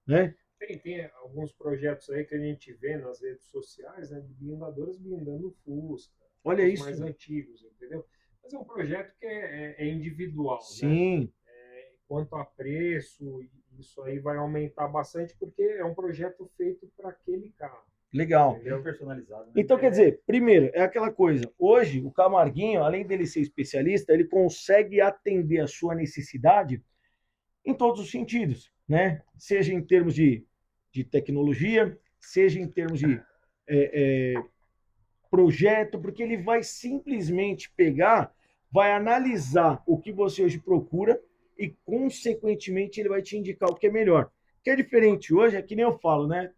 né? Tem alguns projetos aí que a gente vê nas redes sociais, né, de blindadoras blindando Fusca, Olha os isso. mais antigos, entendeu? Mas é um projeto que é individual, né? Sim, Quanto a preço, isso aí vai aumentar bastante porque é um projeto feito para aquele carro, legal. Bem entendeu? personalizado, né? Então, quer dizer, primeiro, é aquela coisa. Hoje, o Camarguinho, além dele ser especialista, ele consegue atender a sua necessidade em todos os sentidos, né? Seja em termos de tecnologia, seja em termos de projeto, porque ele vai simplesmente pegar, vai analisar o que você hoje procura e, consequentemente, ele vai te indicar o que é melhor. O que é diferente hoje é que nem eu falo, né?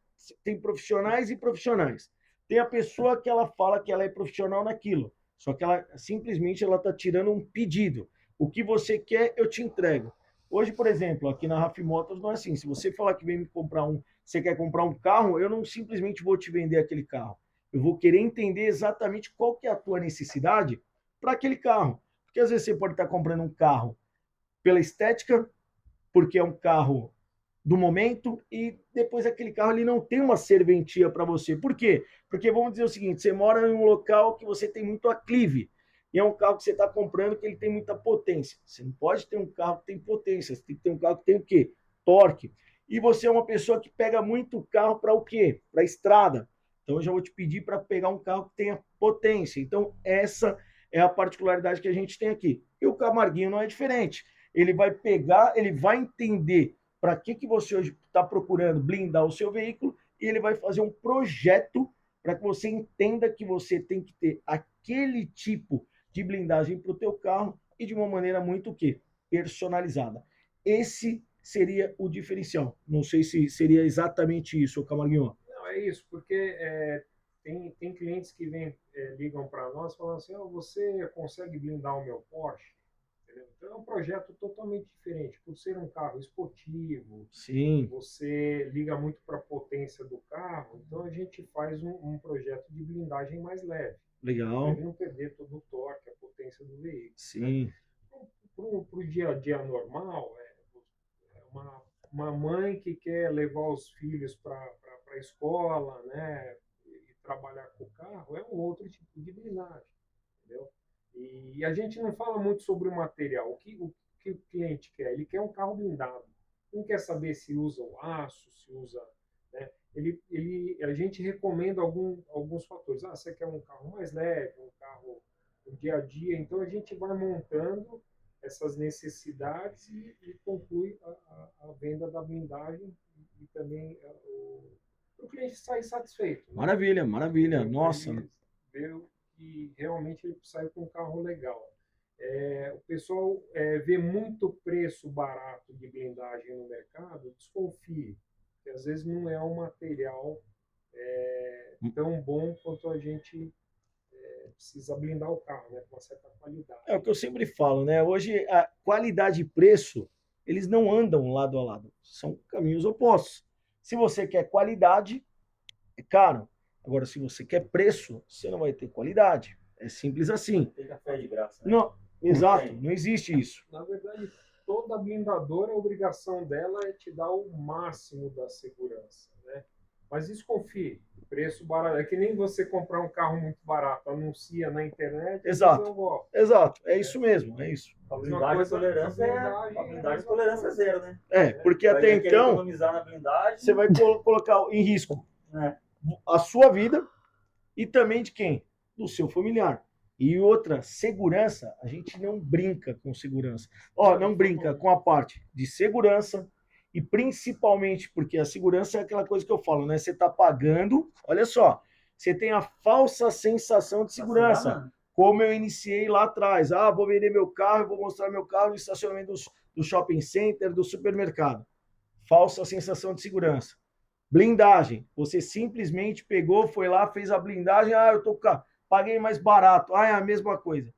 Tem profissionais e profissionais. Tem a pessoa que ela fala que ela é profissional naquilo, só que ela simplesmente ela está tirando um pedido. O que você quer, eu te entrego. Hoje, por exemplo, aqui na RAF Motors não é assim. Se você falar que vem me comprar você quer comprar um carro, eu não simplesmente vou te vender aquele carro. Eu vou querer entender exatamente qual que é a tua necessidade para aquele carro. Porque às vezes você pode estar comprando um carro pela estética, porque é um carro do momento, e depois aquele carro ele não tem uma serventia para você. Por quê? Porque vamos dizer o seguinte, você mora em um local que você tem muito aclive, e é um carro que você está comprando que ele tem muita potência. Você não pode ter um carro que tem potência, você tem que ter um carro que tem o quê? Torque. E você é uma pessoa que pega muito carro para o quê? Para a estrada. Então eu já vou te pedir para pegar um carro que tenha potência. Então essa é a particularidade que a gente tem aqui. E o Camarguinho não é diferente. Ele vai pegar, ele vai entender para que você hoje está procurando blindar o seu veículo e ele vai fazer um projeto para que você entenda que você tem que ter aquele tipo de blindagem para o teu carro e de uma maneira muito o quê? Personalizada. Esse seria o diferencial. Não sei se seria exatamente isso, Camarguinho. Não, é isso, porque tem clientes que ligam para nós falando assim, oh, você consegue blindar o meu Porsche? Entendeu? Então é um projeto totalmente diferente. Por ser um carro esportivo, Sim, você liga muito para a potência do carro, então a gente faz um projeto de blindagem mais leve, para legal. ele não perder todo o torque, a potência do veículo. Sim, Para o dia a dia normal, uma mãe que quer levar os filhos para a escola, né, e trabalhar com o carro, é um outro tipo de blindagem, entendeu? E a gente não fala muito sobre o material. O que o cliente quer? Ele quer um carro blindado. Não quer saber se usa o aço, se usa, né? A gente recomenda alguns fatores. Ah, você quer um carro mais leve, um carro do dia a dia. Então a gente vai montando essas necessidades e conclui a venda da blindagem e também o cliente sair satisfeito, né? maravilha, maravilha. Nossa, Ele vê que realmente ele saiu com um carro legal. O pessoal vê muito preço barato de blindagem no mercado, desconfie, que às vezes não é um material tão bom quanto a gente precisa blindar o carro, né, com uma certa qualidade. é o que eu sempre falo, né? Hoje a qualidade e preço, eles não andam lado a lado, são caminhos opostos. Se você quer qualidade, é caro. Agora, se você quer preço, você não vai ter qualidade. É simples assim. Tem café de graça, né? Não, exato, tem. não existe isso. Na verdade, toda blindadora, a obrigação dela é te dar o máximo da segurança, né? Mas desconfie, preço barato. É que nem você comprar um carro muito barato, anuncia na internet, Exato. eu gosto. Exato, é isso mesmo, é isso. A Mesma blindagem, coisa, tolerância, a blindagem tolerância é zero, né? É, porque Vai até querer então economizar na blindagem. você vai colocar em risco né? a sua vida e também de quem? Do seu familiar. E outra, segurança, a gente não brinca com segurança. Ó, não brinca com a parte de segurança e principalmente porque a segurança é aquela coisa que eu falo, né? Você está pagando, olha só, você tem a falsa sensação de segurança. Como eu iniciei lá atrás. Ah, vou vender meu carro, vou mostrar meu carro no estacionamento do shopping center, do supermercado. Falsa sensação de segurança. Blindagem. Você simplesmente pegou, foi lá, fez a blindagem, paguei mais barato, é a mesma coisa.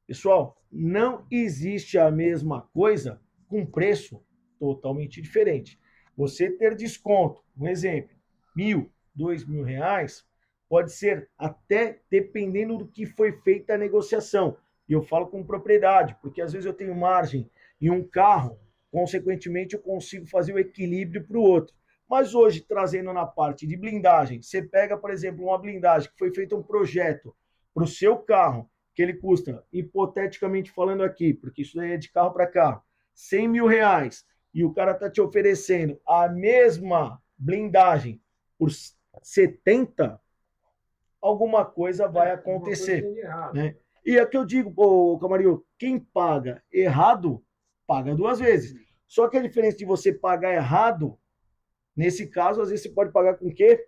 Pessoal, não existe a mesma coisa com preço totalmente diferente. Você ter desconto, um exemplo, R$ 1.000, R$ 2.000, pode ser até dependendo do que foi feita a negociação. E eu falo com propriedade, porque às vezes eu tenho margem em um carro, consequentemente eu consigo fazer o equilíbrio para o outro. Mas hoje, trazendo na parte de blindagem, você pega, por exemplo, uma blindagem que foi feito um projeto para o seu carro, que ele custa, hipoteticamente falando aqui, porque isso daí é de carro para carro, R$ 100.000, e o cara está te oferecendo a mesma blindagem por 70, alguma coisa vai acontecer. Né? E é que eu digo, Camarinho, quem paga errado, paga duas vezes. Só que a diferença de você pagar errado, nesse caso, às vezes você pode pagar com o quê?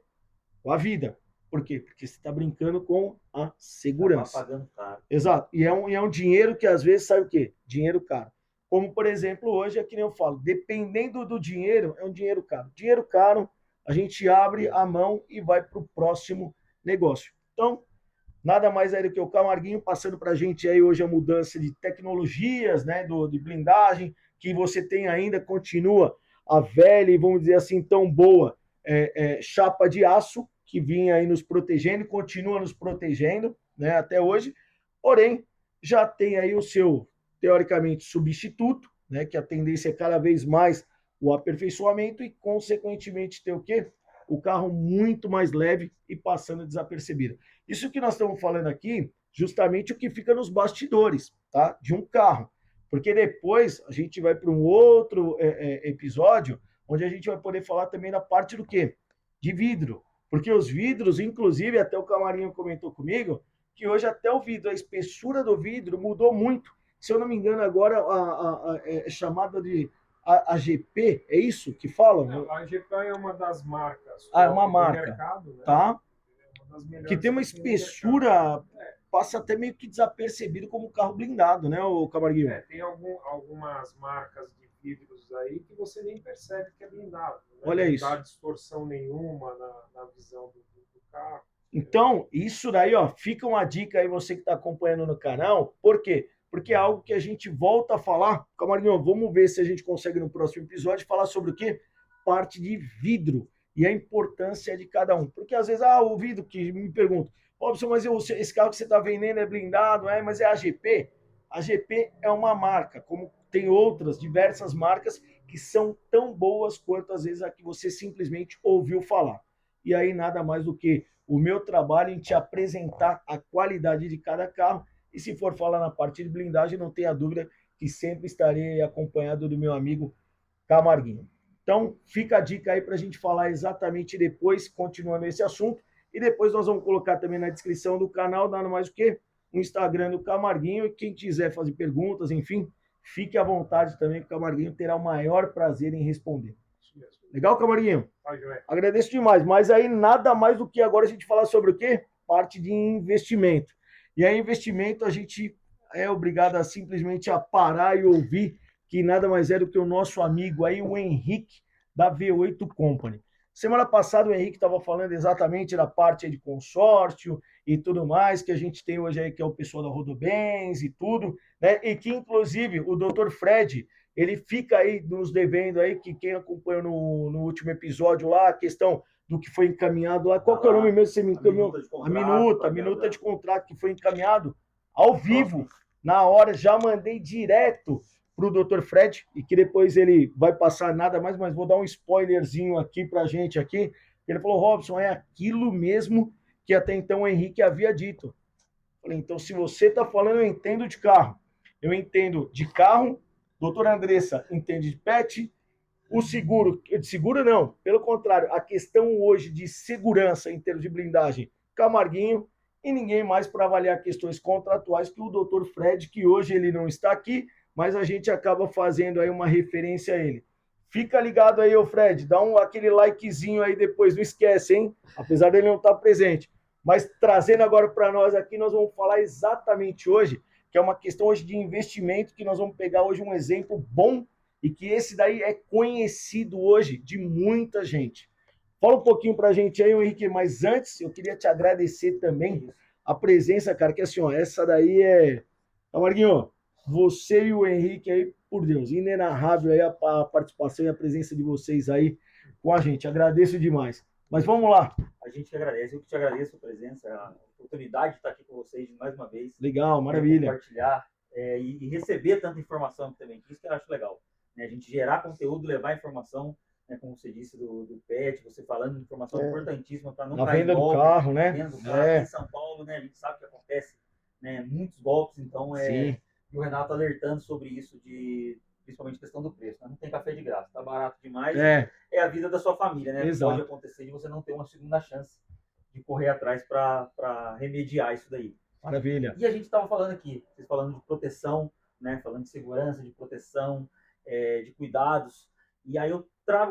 Com a vida. Por quê? Porque você está brincando com a segurança. Tá pagando caro. Exato. E é um dinheiro que às vezes sai o quê? Dinheiro caro. Como, por exemplo, hoje, é que nem eu falo, dependendo do dinheiro, é um dinheiro caro. Dinheiro caro, a gente abre a mão e vai para o próximo negócio. Então, nada mais aí do que o Camarguinho passando para a gente aí hoje a mudança de tecnologias, né, de blindagem, que você tem ainda, continua a velha e, vamos dizer assim, tão boa chapa de aço, que vinha aí nos protegendo, continua nos protegendo, né, até hoje, porém, já tem aí o seu, teoricamente, substituto, né, que a tendência é cada vez mais o aperfeiçoamento e, consequentemente, ter o quê? O carro muito mais leve e passando desapercebido. Isso que nós estamos falando aqui, justamente o que fica nos bastidores, tá? De um carro. Porque depois a gente vai para um outro episódio, onde a gente vai poder falar também da parte do quê? De vidro. Porque os vidros, inclusive, até o Camarinho comentou comigo, que hoje até o vidro, a espessura do vidro mudou muito. Se eu não me engano, agora é chamada de AGP, é isso que falam? Não, a AGP é uma das marcas é uma marca, mercado, né? Tá? É uma das Que tem uma espessura, passa até meio que desapercebido como carro blindado, né, o Camarguinho? Tem algumas marcas de vidros aí que você nem percebe que é blindado. Né? Olha isso. Não dá distorção nenhuma na visão do carro. Então, isso daí, ó, fica uma dica aí, você que está acompanhando no canal. Por quê? Porque é algo que a gente volta a falar. Camarguinho, vamos ver se a gente consegue no próximo episódio falar sobre o quê? Parte de vidro e a importância de cada um. Porque às vezes, o vidro que me pergunta, Robson, mas esse carro que você está vendendo é blindado, mas é AGP? A AGP é uma marca, como tem outras, diversas marcas que são tão boas quanto às vezes a que você simplesmente ouviu falar. E aí nada mais do que o meu trabalho em te apresentar a qualidade de cada carro. E se for falar na parte de blindagem, não tenha dúvida que sempre estarei acompanhado do meu amigo Camarguinho. Então, fica a dica aí para a gente falar exatamente depois, continuando esse assunto. E depois nós vamos colocar também na descrição do canal, nada mais do que o Instagram do Camarguinho. E quem quiser fazer perguntas, enfim, fique à vontade também, que o Camarguinho terá o maior prazer em responder. Legal, Camarguinho? Agradeço demais. Mas aí nada mais do que agora a gente falar sobre o quê? Parte de investimento. E aí investimento a gente é obrigado a simplesmente a parar e ouvir que nada mais é do que o nosso amigo aí, o Henrique, da V8 Company. Semana passada o Henrique estava falando exatamente da parte de consórcio e tudo mais, que a gente tem hoje aí, que é o pessoal da Rodobens e tudo, né? E que, inclusive, o Dr. Fred, ele fica aí nos devendo aí, que quem acompanhou no último episódio lá, a questão do que foi encaminhado lá, qual que é o nome mesmo? Você me encaminhou? A minuta de contrato que foi encaminhado ao vivo, na hora, já mandei direto para o Dr. Fred, e que depois ele vai passar nada mais, mas vou dar um spoilerzinho aqui para a gente aqui. Ele falou, Robson, é aquilo mesmo que até então o Henrique havia dito. Falei, então se você está falando, eu entendo de carro. Eu entendo de carro, doutora Andressa entende de pet, o seguro, de seguro não, pelo contrário, a questão hoje de segurança em termos de blindagem, Camarguinho, e ninguém mais para avaliar questões contratuais que o Dr. Fred, que hoje ele não está aqui, mas a gente acaba fazendo aí uma referência a ele. Fica ligado aí, ô Fred, dá aquele likezinho aí depois, não esquece, hein? Apesar dele não estar presente. Mas trazendo agora para nós aqui, nós vamos falar exatamente hoje, que é uma questão hoje de investimento, que nós vamos pegar hoje um exemplo bom, e que esse daí é conhecido hoje de muita gente. Fala um pouquinho pra gente aí, Henrique, mas antes eu queria te agradecer também a presença, cara, que assim, ó, essa daí é... Marguinho, você e o Henrique aí, por Deus, inenarrável aí a participação e a presença de vocês aí com a gente. Agradeço demais. Mas vamos lá. A gente que agradece, eu que te agradeço a presença, a oportunidade de estar aqui com vocês mais uma vez. Legal, maravilha. Compartilhar e receber tanta informação também, isso que eu acho legal. Né? A gente gerar conteúdo, levar informação, né, como você disse, do PET, você falando de informação importantíssima para não na cair venda do carro, né? Venda do carro. Em São Paulo, né, a gente sabe que acontece, né, muitos golpes, então Sim. E o Renato alertando sobre isso, principalmente questão do preço. Né? Não tem café de graça, tá barato demais. É a vida da sua família, né? Exato. Pode acontecer de você não ter uma segunda chance de correr atrás para remediar isso daí. Maravilha. E a gente estava falando aqui, vocês falando de proteção, né? Falando de segurança, de proteção, de cuidados. E aí eu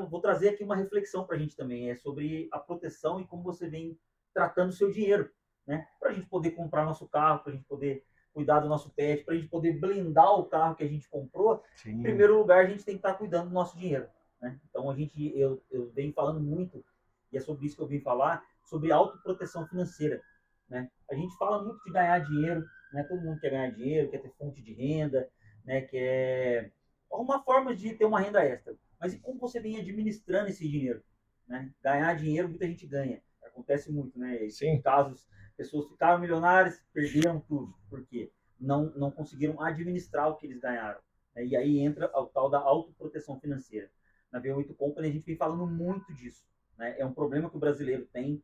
vou trazer aqui uma reflexão para a gente também, sobre a proteção e como você vem tratando o seu dinheiro, né? Para a gente poder comprar nosso carro, para a gente poder cuidar do nosso pet, para a gente poder blindar o carro que a gente comprou. Sim. Em primeiro lugar, a gente tem que estar cuidando do nosso dinheiro, né? Então eu venho falando muito, e é sobre isso que eu vim falar, sobre autoproteção financeira, né? A gente fala muito de ganhar dinheiro, né? Todo mundo quer ganhar dinheiro, quer ter fonte de renda, né? Quer uma forma de ter uma renda extra. Mas e como você vem administrando esse dinheiro, né? Ganhar dinheiro, muita gente ganha. Acontece muito, né? Em casos, pessoas ficaram milionárias, perderam tudo. Por quê? Não conseguiram administrar o que eles ganharam. Né? E aí entra o tal da autoproteção financeira. Na V8 Company a gente vem falando muito disso. Né? É um problema que o brasileiro tem,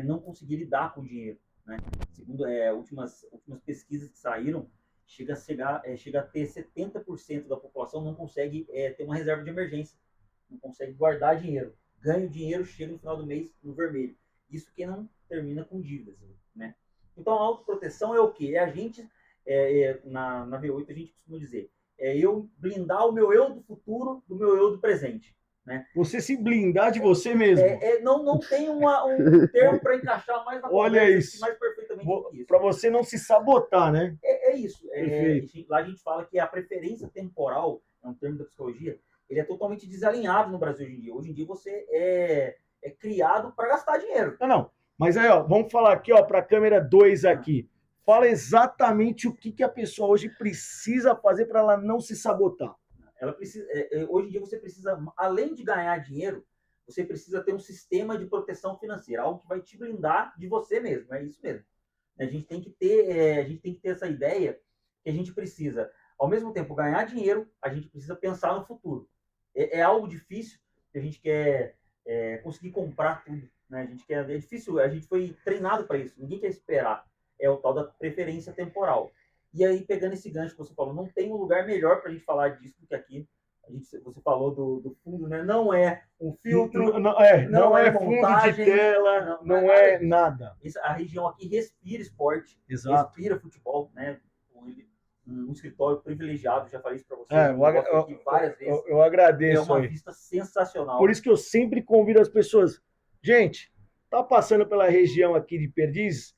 não conseguir lidar com o dinheiro. Né? Segundo últimas pesquisas que saíram, chega a ter 70% da população não consegue ter uma reserva de emergência, não consegue guardar dinheiro. Ganha o dinheiro, chega no final do mês no vermelho. Isso que não termina com dívidas. Né? Então, a autoproteção é o quê? É a gente, na V8 a gente costuma dizer, eu blindar o meu eu do futuro do meu eu do presente. Né? Você se blindar de você mesmo. Não tem um termo para encaixar mais na Olha conversa, isso. mais perfeitamente do que isso. Para você não se sabotar, né? É isso. Lá a gente fala que a preferência temporal, é um termo da psicologia, ele é totalmente desalinhado no Brasil hoje em dia. Hoje em dia você é criado para gastar dinheiro. Não. Mas aí, ó, vamos falar aqui, ó, para a câmera 2 aqui. Fala exatamente o que a pessoa hoje precisa fazer para ela não se sabotar. Ela precisa, hoje em dia você precisa, além de ganhar dinheiro, você precisa ter um sistema de proteção financeira, algo que vai te blindar de você mesmo, é isso mesmo. A gente tem que ter essa ideia que a gente precisa, ao mesmo tempo, ganhar dinheiro, a gente precisa pensar no futuro. É algo difícil, que a gente quer conseguir comprar tudo, né? É difícil, a gente foi treinado para isso, ninguém quer esperar. É o tal da preferência temporal. E aí, pegando esse gancho que você falou, não tem um lugar melhor para a gente falar disso do que aqui. Você falou do fundo, né? Não é um filtro, não é montagem, fundo de tela, não é nada. A região aqui respira esporte, exato. Respira futebol, né? Um escritório privilegiado, já falei isso para você. Várias vezes. Eu agradeço. É uma vista sensacional. Por isso que eu sempre convido as pessoas. Gente, tá passando pela região aqui de Perdizes?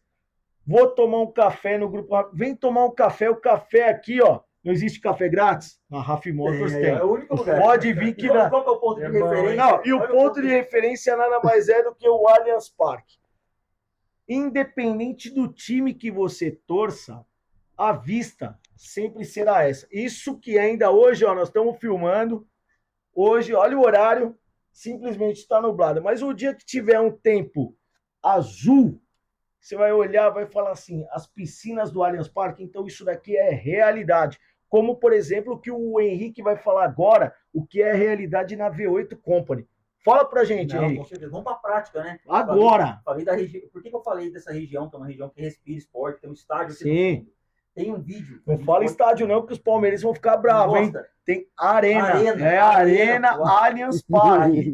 Vou tomar um café no grupo. Vem tomar um café. O café aqui, ó. Não existe café grátis? Na RAF Motors tem. É o único lugar. Pode vir que... Qual que é o ponto de referência? Não, e o ponto de referência nada mais é do que o Allianz Parque. Independente do time que você torça, a vista sempre será essa. Isso que ainda hoje, ó, nós estamos filmando. Hoje, olha o horário, simplesmente está nublado. Mas o dia que tiver um tempo azul, você vai olhar, vai falar assim, as piscinas do Allianz Parque, então isso daqui é realidade. Como, por exemplo, o que o Henrique vai falar agora, o que é realidade na V8 Company. Fala pra gente, Henrique. Com certeza. Vamos pra prática, né? Agora. Falei da região. Por que eu falei dessa região, que é uma região que respira esporte, tem um estádio aqui. Sim. Tem um vídeo. Não fala estádio não, porque os palmeirenses vão ficar bravos, hein? Tem arena. Arena Allianz Parque.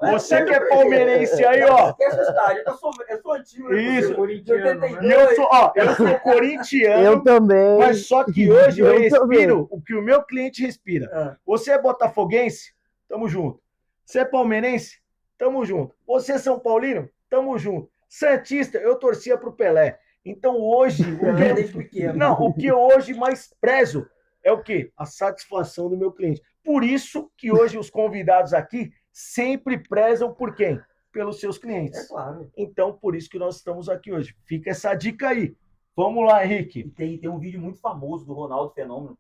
Você que é palmeirense aí, ó. Esquece o estádio. Eu sou antigo. Isso. E eu sou corintiano. Eu também. Mas só que hoje eu respiro o que o meu cliente respira. Você é botafoguense? Tamo junto. Você é palmeirense? Tamo junto. Você é São Paulino? Tamo junto. Santista, eu torcia pro Pelé. Então hoje, o que eu hoje mais prezo é o quê? A satisfação do meu cliente. Por isso que hoje os convidados aqui sempre prezam por quem? pelos seus É clientes. claro. Então, por isso que nós estamos aqui hoje. Fica essa dica aí. Vamos lá, E Henrique. tem um vídeo muito famoso do Ronaldo Fenômeno,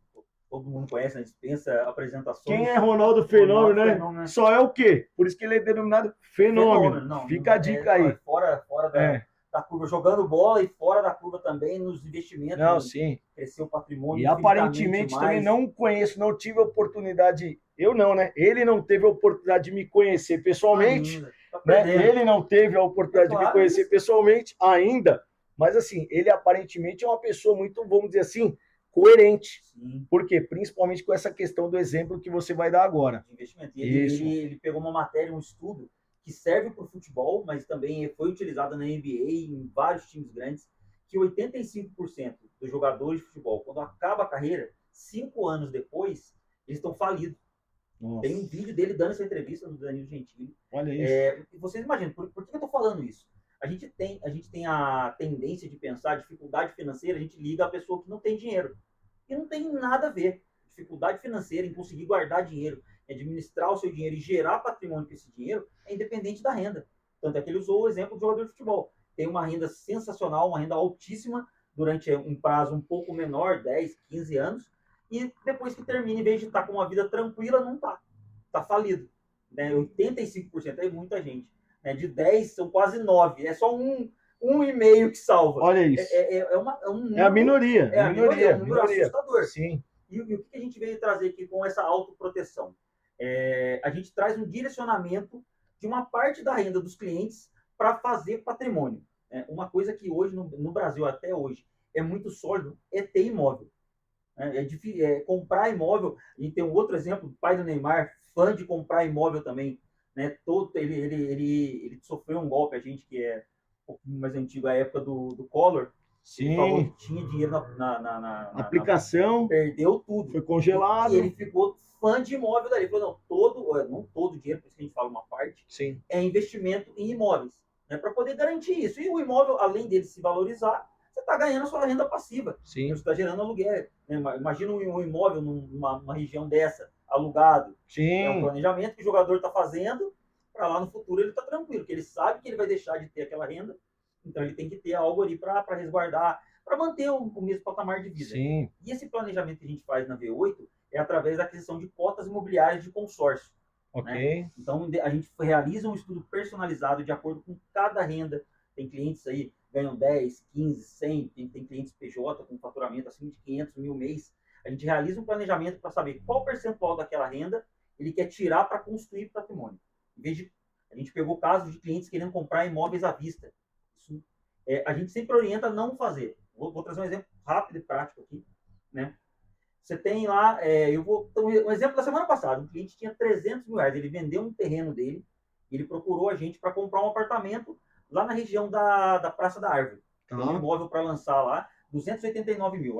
todo mundo conhece, né? Dispensa apresentações. Quem é Ronaldo Fenômeno, né? Fenômeno, né? Só é o quê? Por isso que ele é denominado fenômeno. Não, Fica a dica aí. Fora da curva, jogando bola e fora da curva também, nos investimentos. Não, sim. Crescer o patrimônio. E aparentemente também não conheço, não tive a oportunidade. Eu não, né? Ele não teve a oportunidade de me conhecer pessoalmente. Tá Né? Ele não teve a oportunidade de me conhecer pessoalmente ainda. Mas assim, ele aparentemente é uma pessoa muito, vamos dizer assim, coerente. Sim. Por quê? Principalmente com essa questão do exemplo que você vai dar agora. De investimento. E ele pegou uma matéria, um estudo que serve para o futebol, mas também foi utilizado na NBA, em vários times grandes, que 85% dos jogadores de futebol, quando acaba a carreira, 5 anos depois, eles estão falidos. Nossa. Tem um vídeo dele dando essa entrevista no Danilo Gentili. Olha isso. Vocês imaginam, por que eu estou falando isso? A gente tem a tendência de pensar dificuldade financeira, a gente liga a pessoa que não tem dinheiro. E não tem nada a ver. Dificuldade financeira em conseguir guardar dinheiro, administrar o seu dinheiro e gerar patrimônio com esse dinheiro é independente da renda. Tanto é que ele usou o exemplo do jogador de futebol. Tem uma renda sensacional, uma renda altíssima durante um prazo um pouco menor, 10, 15 anos, e depois que termina, em vez de estar com uma vida tranquila, não está. Está falido. Né? 85% é muita gente. Né? De 10, são quase 9. É só 1,5 que salva. Olha isso. É a minoria. É a minoria. É um número assustador. Sim. E o que a gente veio trazer aqui com essa autoproteção? A gente traz um direcionamento de uma parte da renda dos clientes para fazer patrimônio. Uma coisa que hoje, no Brasil, até hoje, é muito sólido, é ter imóvel. É difícil, comprar imóvel. A gente tem um outro exemplo, o pai do Neymar, fã de comprar imóvel também. Né? Ele sofreu um golpe, a gente que é um pouquinho mais antigo, a época do Collor. Sim. Ele falou que tinha dinheiro na aplicação. Perdeu tudo. Foi congelado. E ele ficou fã de imóvel daí. Ele falou, não todo o dinheiro, por isso que a gente fala uma parte, sim, é investimento em imóveis. Né, para poder garantir isso. E o imóvel, além dele se valorizar, você está ganhando a sua renda passiva. Sim. Você está gerando aluguel. Né? Imagina um imóvel numa região dessa, alugado. Sim. É um planejamento que o jogador está fazendo para lá no futuro ele está tranquilo, porque ele sabe que ele vai deixar de ter aquela renda, então ele tem que ter algo ali para resguardar, para manter o mesmo patamar de vida. Sim. E esse planejamento que a gente faz na V8 é através da aquisição de cotas imobiliárias de consórcio. Ok. Né? Então a gente realiza um estudo personalizado de acordo com cada renda. Tem clientes aí ganham 10, 15, 100, tem clientes PJ com faturamento acima de 500 mil mês. A gente realiza um planejamento para saber qual percentual daquela renda ele quer tirar para construir patrimônio. Em vez de, a gente pegou casos de clientes querendo comprar imóveis à vista. Isso, a gente sempre orienta a não fazer. Vou trazer um exemplo rápido e prático aqui. Né? Você tem lá, um exemplo da semana passada, um cliente tinha 300 mil reais, ele vendeu um terreno dele, ele procurou a gente para comprar um apartamento lá na região da Praça da Árvore. Tem um imóvel para lançar lá, 289 mil.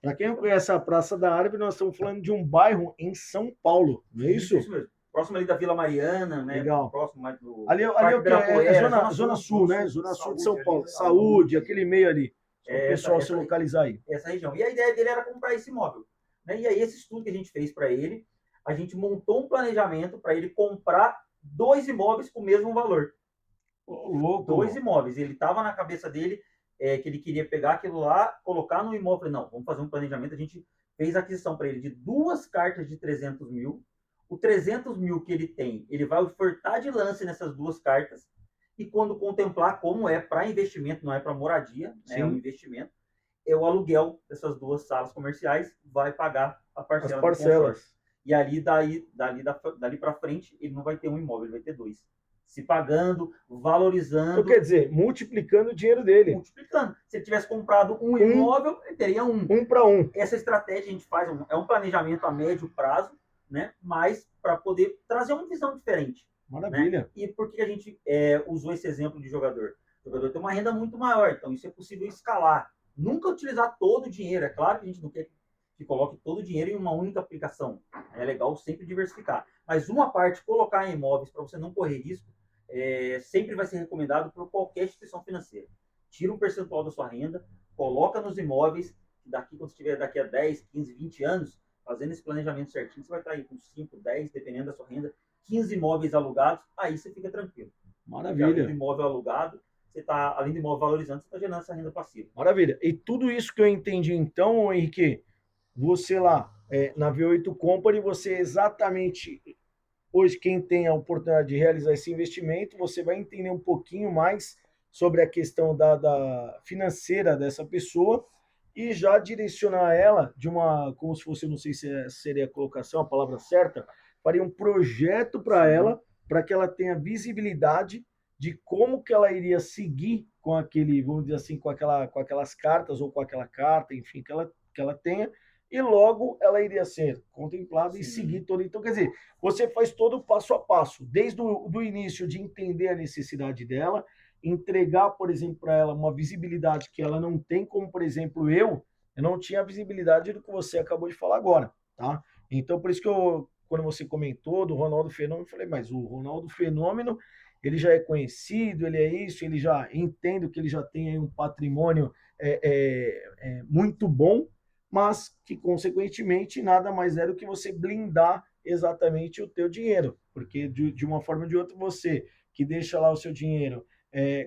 Para quem não conhece a Praça da Árvore, nós estamos falando de um bairro em São Paulo, não é isso? Isso mesmo. Próximo ali da Vila Mariana, né? Legal. Próximo mais do... Ali é o que? É Zona Sul, né? Zona Sul de São Paulo. Saúde, aquele meio ali. Só o pessoal se localizar aí. Essa região. E a ideia dele era comprar esse imóvel. Né? E aí, esse estudo que a gente fez para ele, a gente montou um planejamento para ele comprar 2 imóveis com o mesmo valor. Louco. 2 imóveis. Ele estava na cabeça dele que ele queria pegar aquilo lá, colocar no imóvel. Não, vamos fazer um planejamento. A gente fez a aquisição para ele de 2 cartas de 300 mil. O 300 mil que ele tem, ele vai ofertar de lance nessas 2 cartas. E quando contemplar como é para investimento, não é para moradia, né, é um investimento, o aluguel dessas 2 salas comerciais vai pagar a parcela. As parcelas. E ali, dali para frente, ele não vai ter um imóvel, ele vai ter 2. Se pagando, valorizando. Então, quer dizer, multiplicando o dinheiro dele. Multiplicando. Se ele tivesse comprado um imóvel, ele teria 1. 1 para 1. Essa estratégia a gente faz, é um planejamento a médio prazo, né? Mas para poder trazer uma visão diferente. Maravilha. Né? E por que a gente usou esse exemplo de jogador? O jogador tem uma renda muito maior, então isso é possível escalar. Nunca utilizar todo o dinheiro. É claro que a gente não quer que coloque todo o dinheiro em uma única aplicação. É legal sempre diversificar. Mas uma parte, colocar em imóveis para você não correr risco, sempre vai ser recomendado por qualquer instituição financeira. Tira um percentual da sua renda, coloca nos imóveis, quando estiver daqui a 10, 15, 20 anos, fazendo esse planejamento certinho, você vai estar aí com 5, 10, dependendo da sua renda, 15 imóveis alugados, aí você fica tranquilo. Além do Maravilha. imóvel alugado, além do imóvel valorizando, você está gerando essa renda passiva. Maravilha. E tudo isso que eu entendi então, Henrique, você lá na V8 Company, você exatamente hoje, quem tem a oportunidade de realizar esse investimento, você vai entender um pouquinho mais sobre a questão da financeira dessa pessoa e já direcionar ela de uma, como se fosse, não sei se seria a colocação, a palavra certa, faria um projeto para ela, para que ela tenha visibilidade de como que ela iria seguir com aquele, vamos dizer assim, com aquelas cartas ou com aquela carta, enfim, que ela tenha, e logo ela iria ser contemplada e seguir todo. Então, quer dizer, você faz todo o passo a passo, desde o do início de entender a necessidade dela, entregar, por exemplo, para ela uma visibilidade que ela não tem, como, por exemplo, eu não tinha a visibilidade do que você acabou de falar agora, tá? Então, por isso que quando você comentou do Ronaldo Fenômeno, eu falei, mas o Ronaldo Fenômeno, ele já é conhecido, ele é isso, ele já entende que ele já tem aí um patrimônio muito bom, mas que, consequentemente, nada mais é do que você blindar exatamente o teu dinheiro, porque de uma forma ou de outra, você que deixa lá o seu dinheiro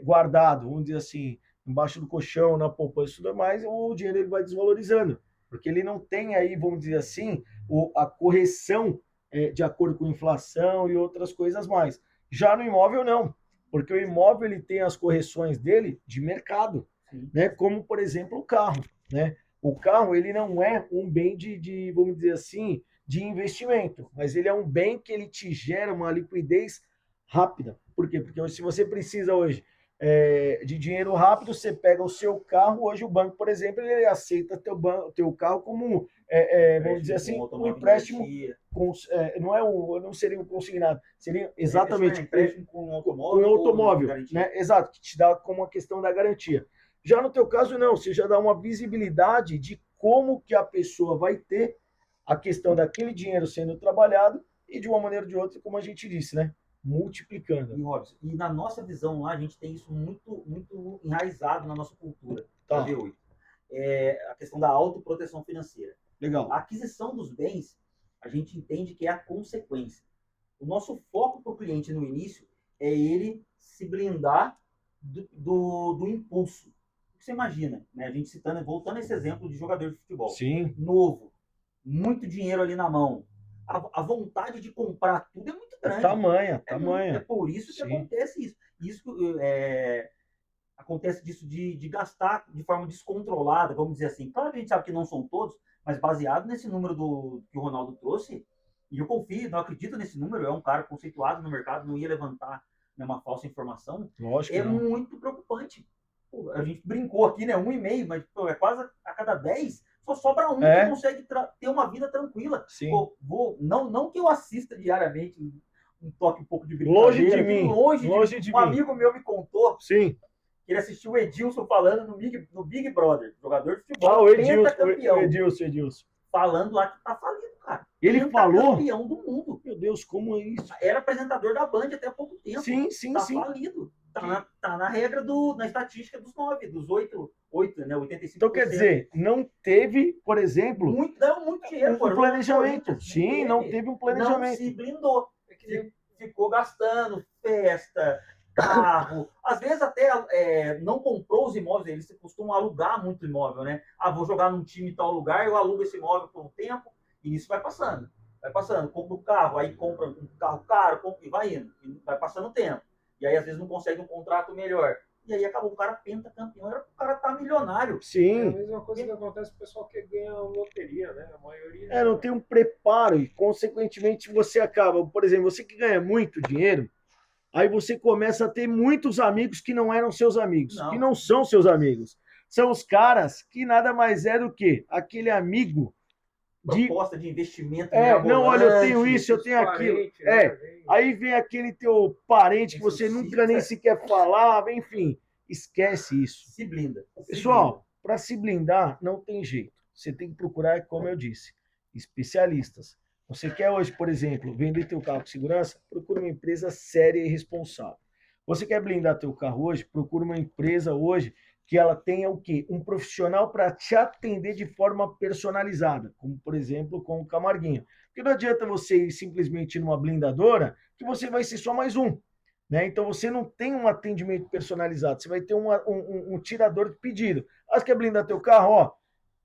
guardado, vamos dizer assim, embaixo do colchão, na poupança e tudo mais, o dinheiro ele vai desvalorizando, porque ele não tem aí, vamos dizer assim, a correção de acordo com a inflação e outras coisas mais. Já no imóvel, não, porque o imóvel ele tem as correções dele de mercado, né? Como, por exemplo, o carro, né? O carro, ele não é um bem vamos dizer assim, de investimento, mas ele é um bem que ele te gera uma liquidez rápida. Por quê? Porque se você precisa hoje de dinheiro rápido, você pega o seu carro, hoje o banco, por exemplo, ele aceita teu carro como, vamos dizer assim, um empréstimo, não seria um consignado, seria exatamente empréstimo com um automóvel, né? Exato, que te dá como a questão da garantia. Já no teu caso, não, você já dá uma visibilidade de como que a pessoa vai ter a questão daquele dinheiro sendo trabalhado e de uma maneira ou de outra, como a gente disse, né? Multiplicando. E, Robson, e na nossa visão lá, a gente tem isso muito, muito enraizado na nossa cultura, da V8. A questão da autoproteção financeira. Legal. A aquisição dos bens, a gente entende que é a consequência. O nosso foco para o cliente no início é ele se blindar do impulso. Você imagina, né? A gente voltando a esse exemplo de jogador de futebol. Sim. Novo, muito dinheiro ali na mão. A vontade de comprar tudo é muito grande. Tamanha. É por isso que acontece isso. Isso acontece disso de gastar de forma descontrolada, vamos dizer assim. Claro que a gente sabe que não são todos, mas baseado nesse número que o Ronaldo trouxe, e eu confio, não acredito nesse número, é um cara conceituado no mercado, não ia levantar uma falsa informação. Lógico. Muito preocupante. Pô, a gente brincou aqui, né? 1,5, mas é quase a cada 10, só sobra um que consegue ter uma vida tranquila. Sim. Não que eu assista diariamente um toque um pouco de brincadeira. Longe de mim. Um amigo meu me contou. Sim. Que ele assistiu o Edilson falando no Big Brother, jogador de futebol. O Edilson. Falando lá que tá falido, cara. Ele falou? Campeão do mundo. Meu Deus, como é isso? Era apresentador da Band até há pouco tempo. Sim. Tá falido. Tá na regra na estatística dos 9, dos 8, né? 85%. Então quer dizer, não teve, por exemplo, deu muito dinheiro, um planejamento. Sim, não teve um planejamento. Não se blindou. Ficou gastando, festa, carro. Às vezes até não comprou os imóveis, eles costumam alugar muito imóvel, né? Vou jogar num time em tal lugar, eu alugo esse imóvel por um tempo, e isso vai passando. Compra o carro, aí compra um carro caro, e vai indo. E vai passando o tempo. E aí, às vezes, não consegue um contrato melhor. E aí, acabou o cara pentacampeão. Era o cara tá milionário. Sim. É a mesma coisa que acontece com o pessoal que ganha loteria, né? A maioria... não tem um preparo e, consequentemente, você acaba... Por exemplo, você que ganha muito dinheiro, aí você começa a ter muitos amigos que não eram seus amigos, que não são seus amigos. São os caras que nada mais é do que aquele amigo proposta de investimento. Não, olha, eu tenho isso, eu tenho aquilo. Aí vem aquele teu parente que você nunca nem sequer falava, enfim, esquece isso. Se blinda. Pessoal, para se blindar, não tem jeito. Você tem que procurar, como eu disse, especialistas. Você quer hoje, por exemplo, vender teu carro com segurança? Procura uma empresa séria e responsável. Você quer blindar teu carro hoje? Procura uma empresa hoje que ela tenha o quê? Um profissional para te atender de forma personalizada, como, por exemplo, com o Camarguinho. Porque não adianta você ir simplesmente numa blindadora que você vai ser só mais um. né? Então você não tem um atendimento personalizado, você vai ter um tirador de pedido. Ah, você quer blindar teu carro? Ó,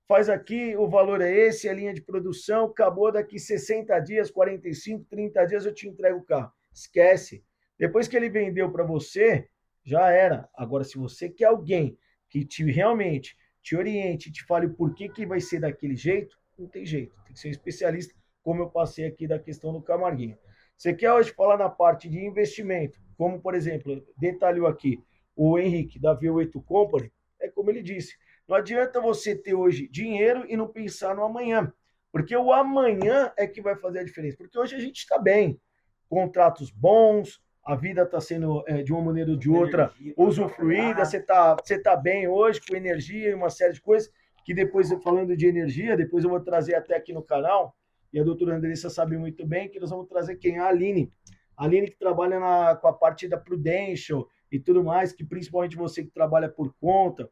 faz aqui, o valor é esse, a linha de produção, acabou daqui 60 dias, 45, 30 dias eu te entrego o carro. Esquece. Depois que ele vendeu para você, já era. Agora, se você quer alguém que realmente te oriente, te fale o porquê que vai ser daquele jeito, não tem jeito. Tem que ser um especialista, como eu passei aqui da questão do Camarguinho. Você quer hoje falar na parte de investimento, como, por exemplo, detalhou aqui o Henrique da V8 Company, é como ele disse, não adianta você ter hoje dinheiro e não pensar no amanhã, porque o amanhã é que vai fazer a diferença, porque hoje a gente está bem, contratos bons, a vida está sendo, de uma maneira ou de outra, usufruída, você tá bem hoje com energia e uma série de coisas, que depois, falando de energia, depois eu vou trazer até aqui no canal, e a doutora Andressa sabe muito bem, que nós vamos trazer quem? A Aline. A Aline que trabalha com a parte da Prudential e tudo mais, que principalmente você que trabalha por conta,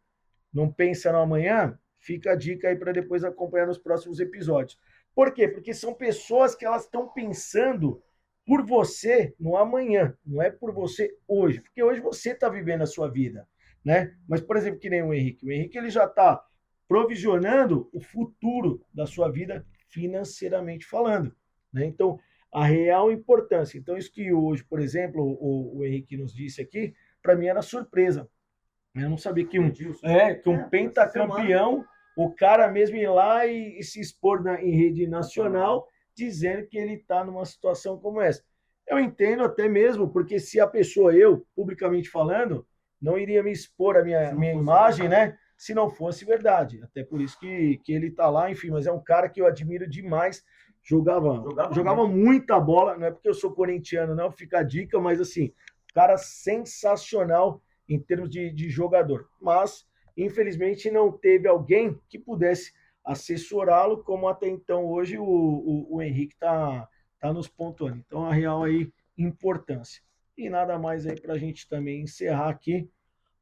não pensa no amanhã, fica a dica aí para depois acompanhar nos próximos episódios. Por quê? Porque são pessoas que elas estão pensando por você no amanhã, não é por você hoje, porque hoje você está vivendo a sua vida, né? Mas, por exemplo, que nem o Henrique ele já está provisionando o futuro da sua vida financeiramente falando, né? Então, a real importância. Então, isso que hoje, por exemplo, o Henrique nos disse aqui, para mim era surpresa. Eu não sabia que um pentacampeão, o cara mesmo ir lá e se expor em rede nacional, dizendo que ele está numa situação como essa. Eu entendo até mesmo, porque se a pessoa, eu, publicamente falando, não iria me expor a minha imagem, né? Se não fosse verdade. Até por isso que ele está lá, enfim, mas é um cara que eu admiro demais. Jogava muita bola, não é porque eu sou corintiano, não, fica a dica, mas assim, cara sensacional em termos de jogador. Mas, infelizmente, não teve alguém que pudesse assessorá-lo, como até então hoje o Henrique está nos pontuando. Então, a real aí, importância. E nada mais aí para a gente também encerrar aqui.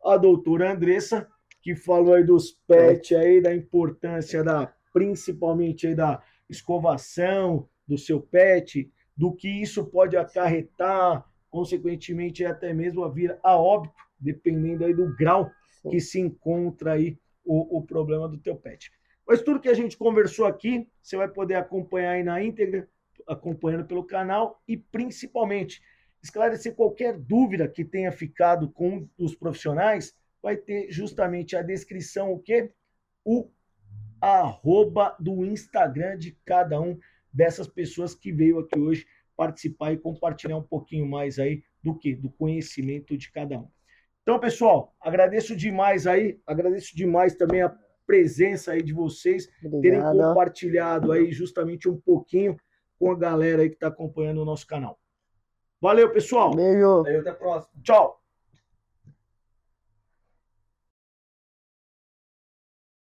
A doutora Andressa, que falou aí dos pets aí, da importância principalmente aí da escovação do seu pet, do que isso pode acarretar, consequentemente até mesmo a vir a óbito, dependendo aí do grau que se encontra aí o problema do teu pet. Mas tudo que a gente conversou aqui, você vai poder acompanhar aí na íntegra, acompanhando pelo canal e principalmente esclarecer qualquer dúvida que tenha ficado com os profissionais, vai ter justamente a descrição, o quê? O arroba do Instagram de cada um dessas pessoas que veio aqui hoje participar e compartilhar um pouquinho mais aí do que? Do conhecimento de cada um. Então, pessoal, agradeço demais também a presença aí de vocês, terem compartilhado aí justamente um pouquinho com a galera aí que está acompanhando o nosso canal. Valeu, pessoal. Beijo. Até a próxima. Tchau.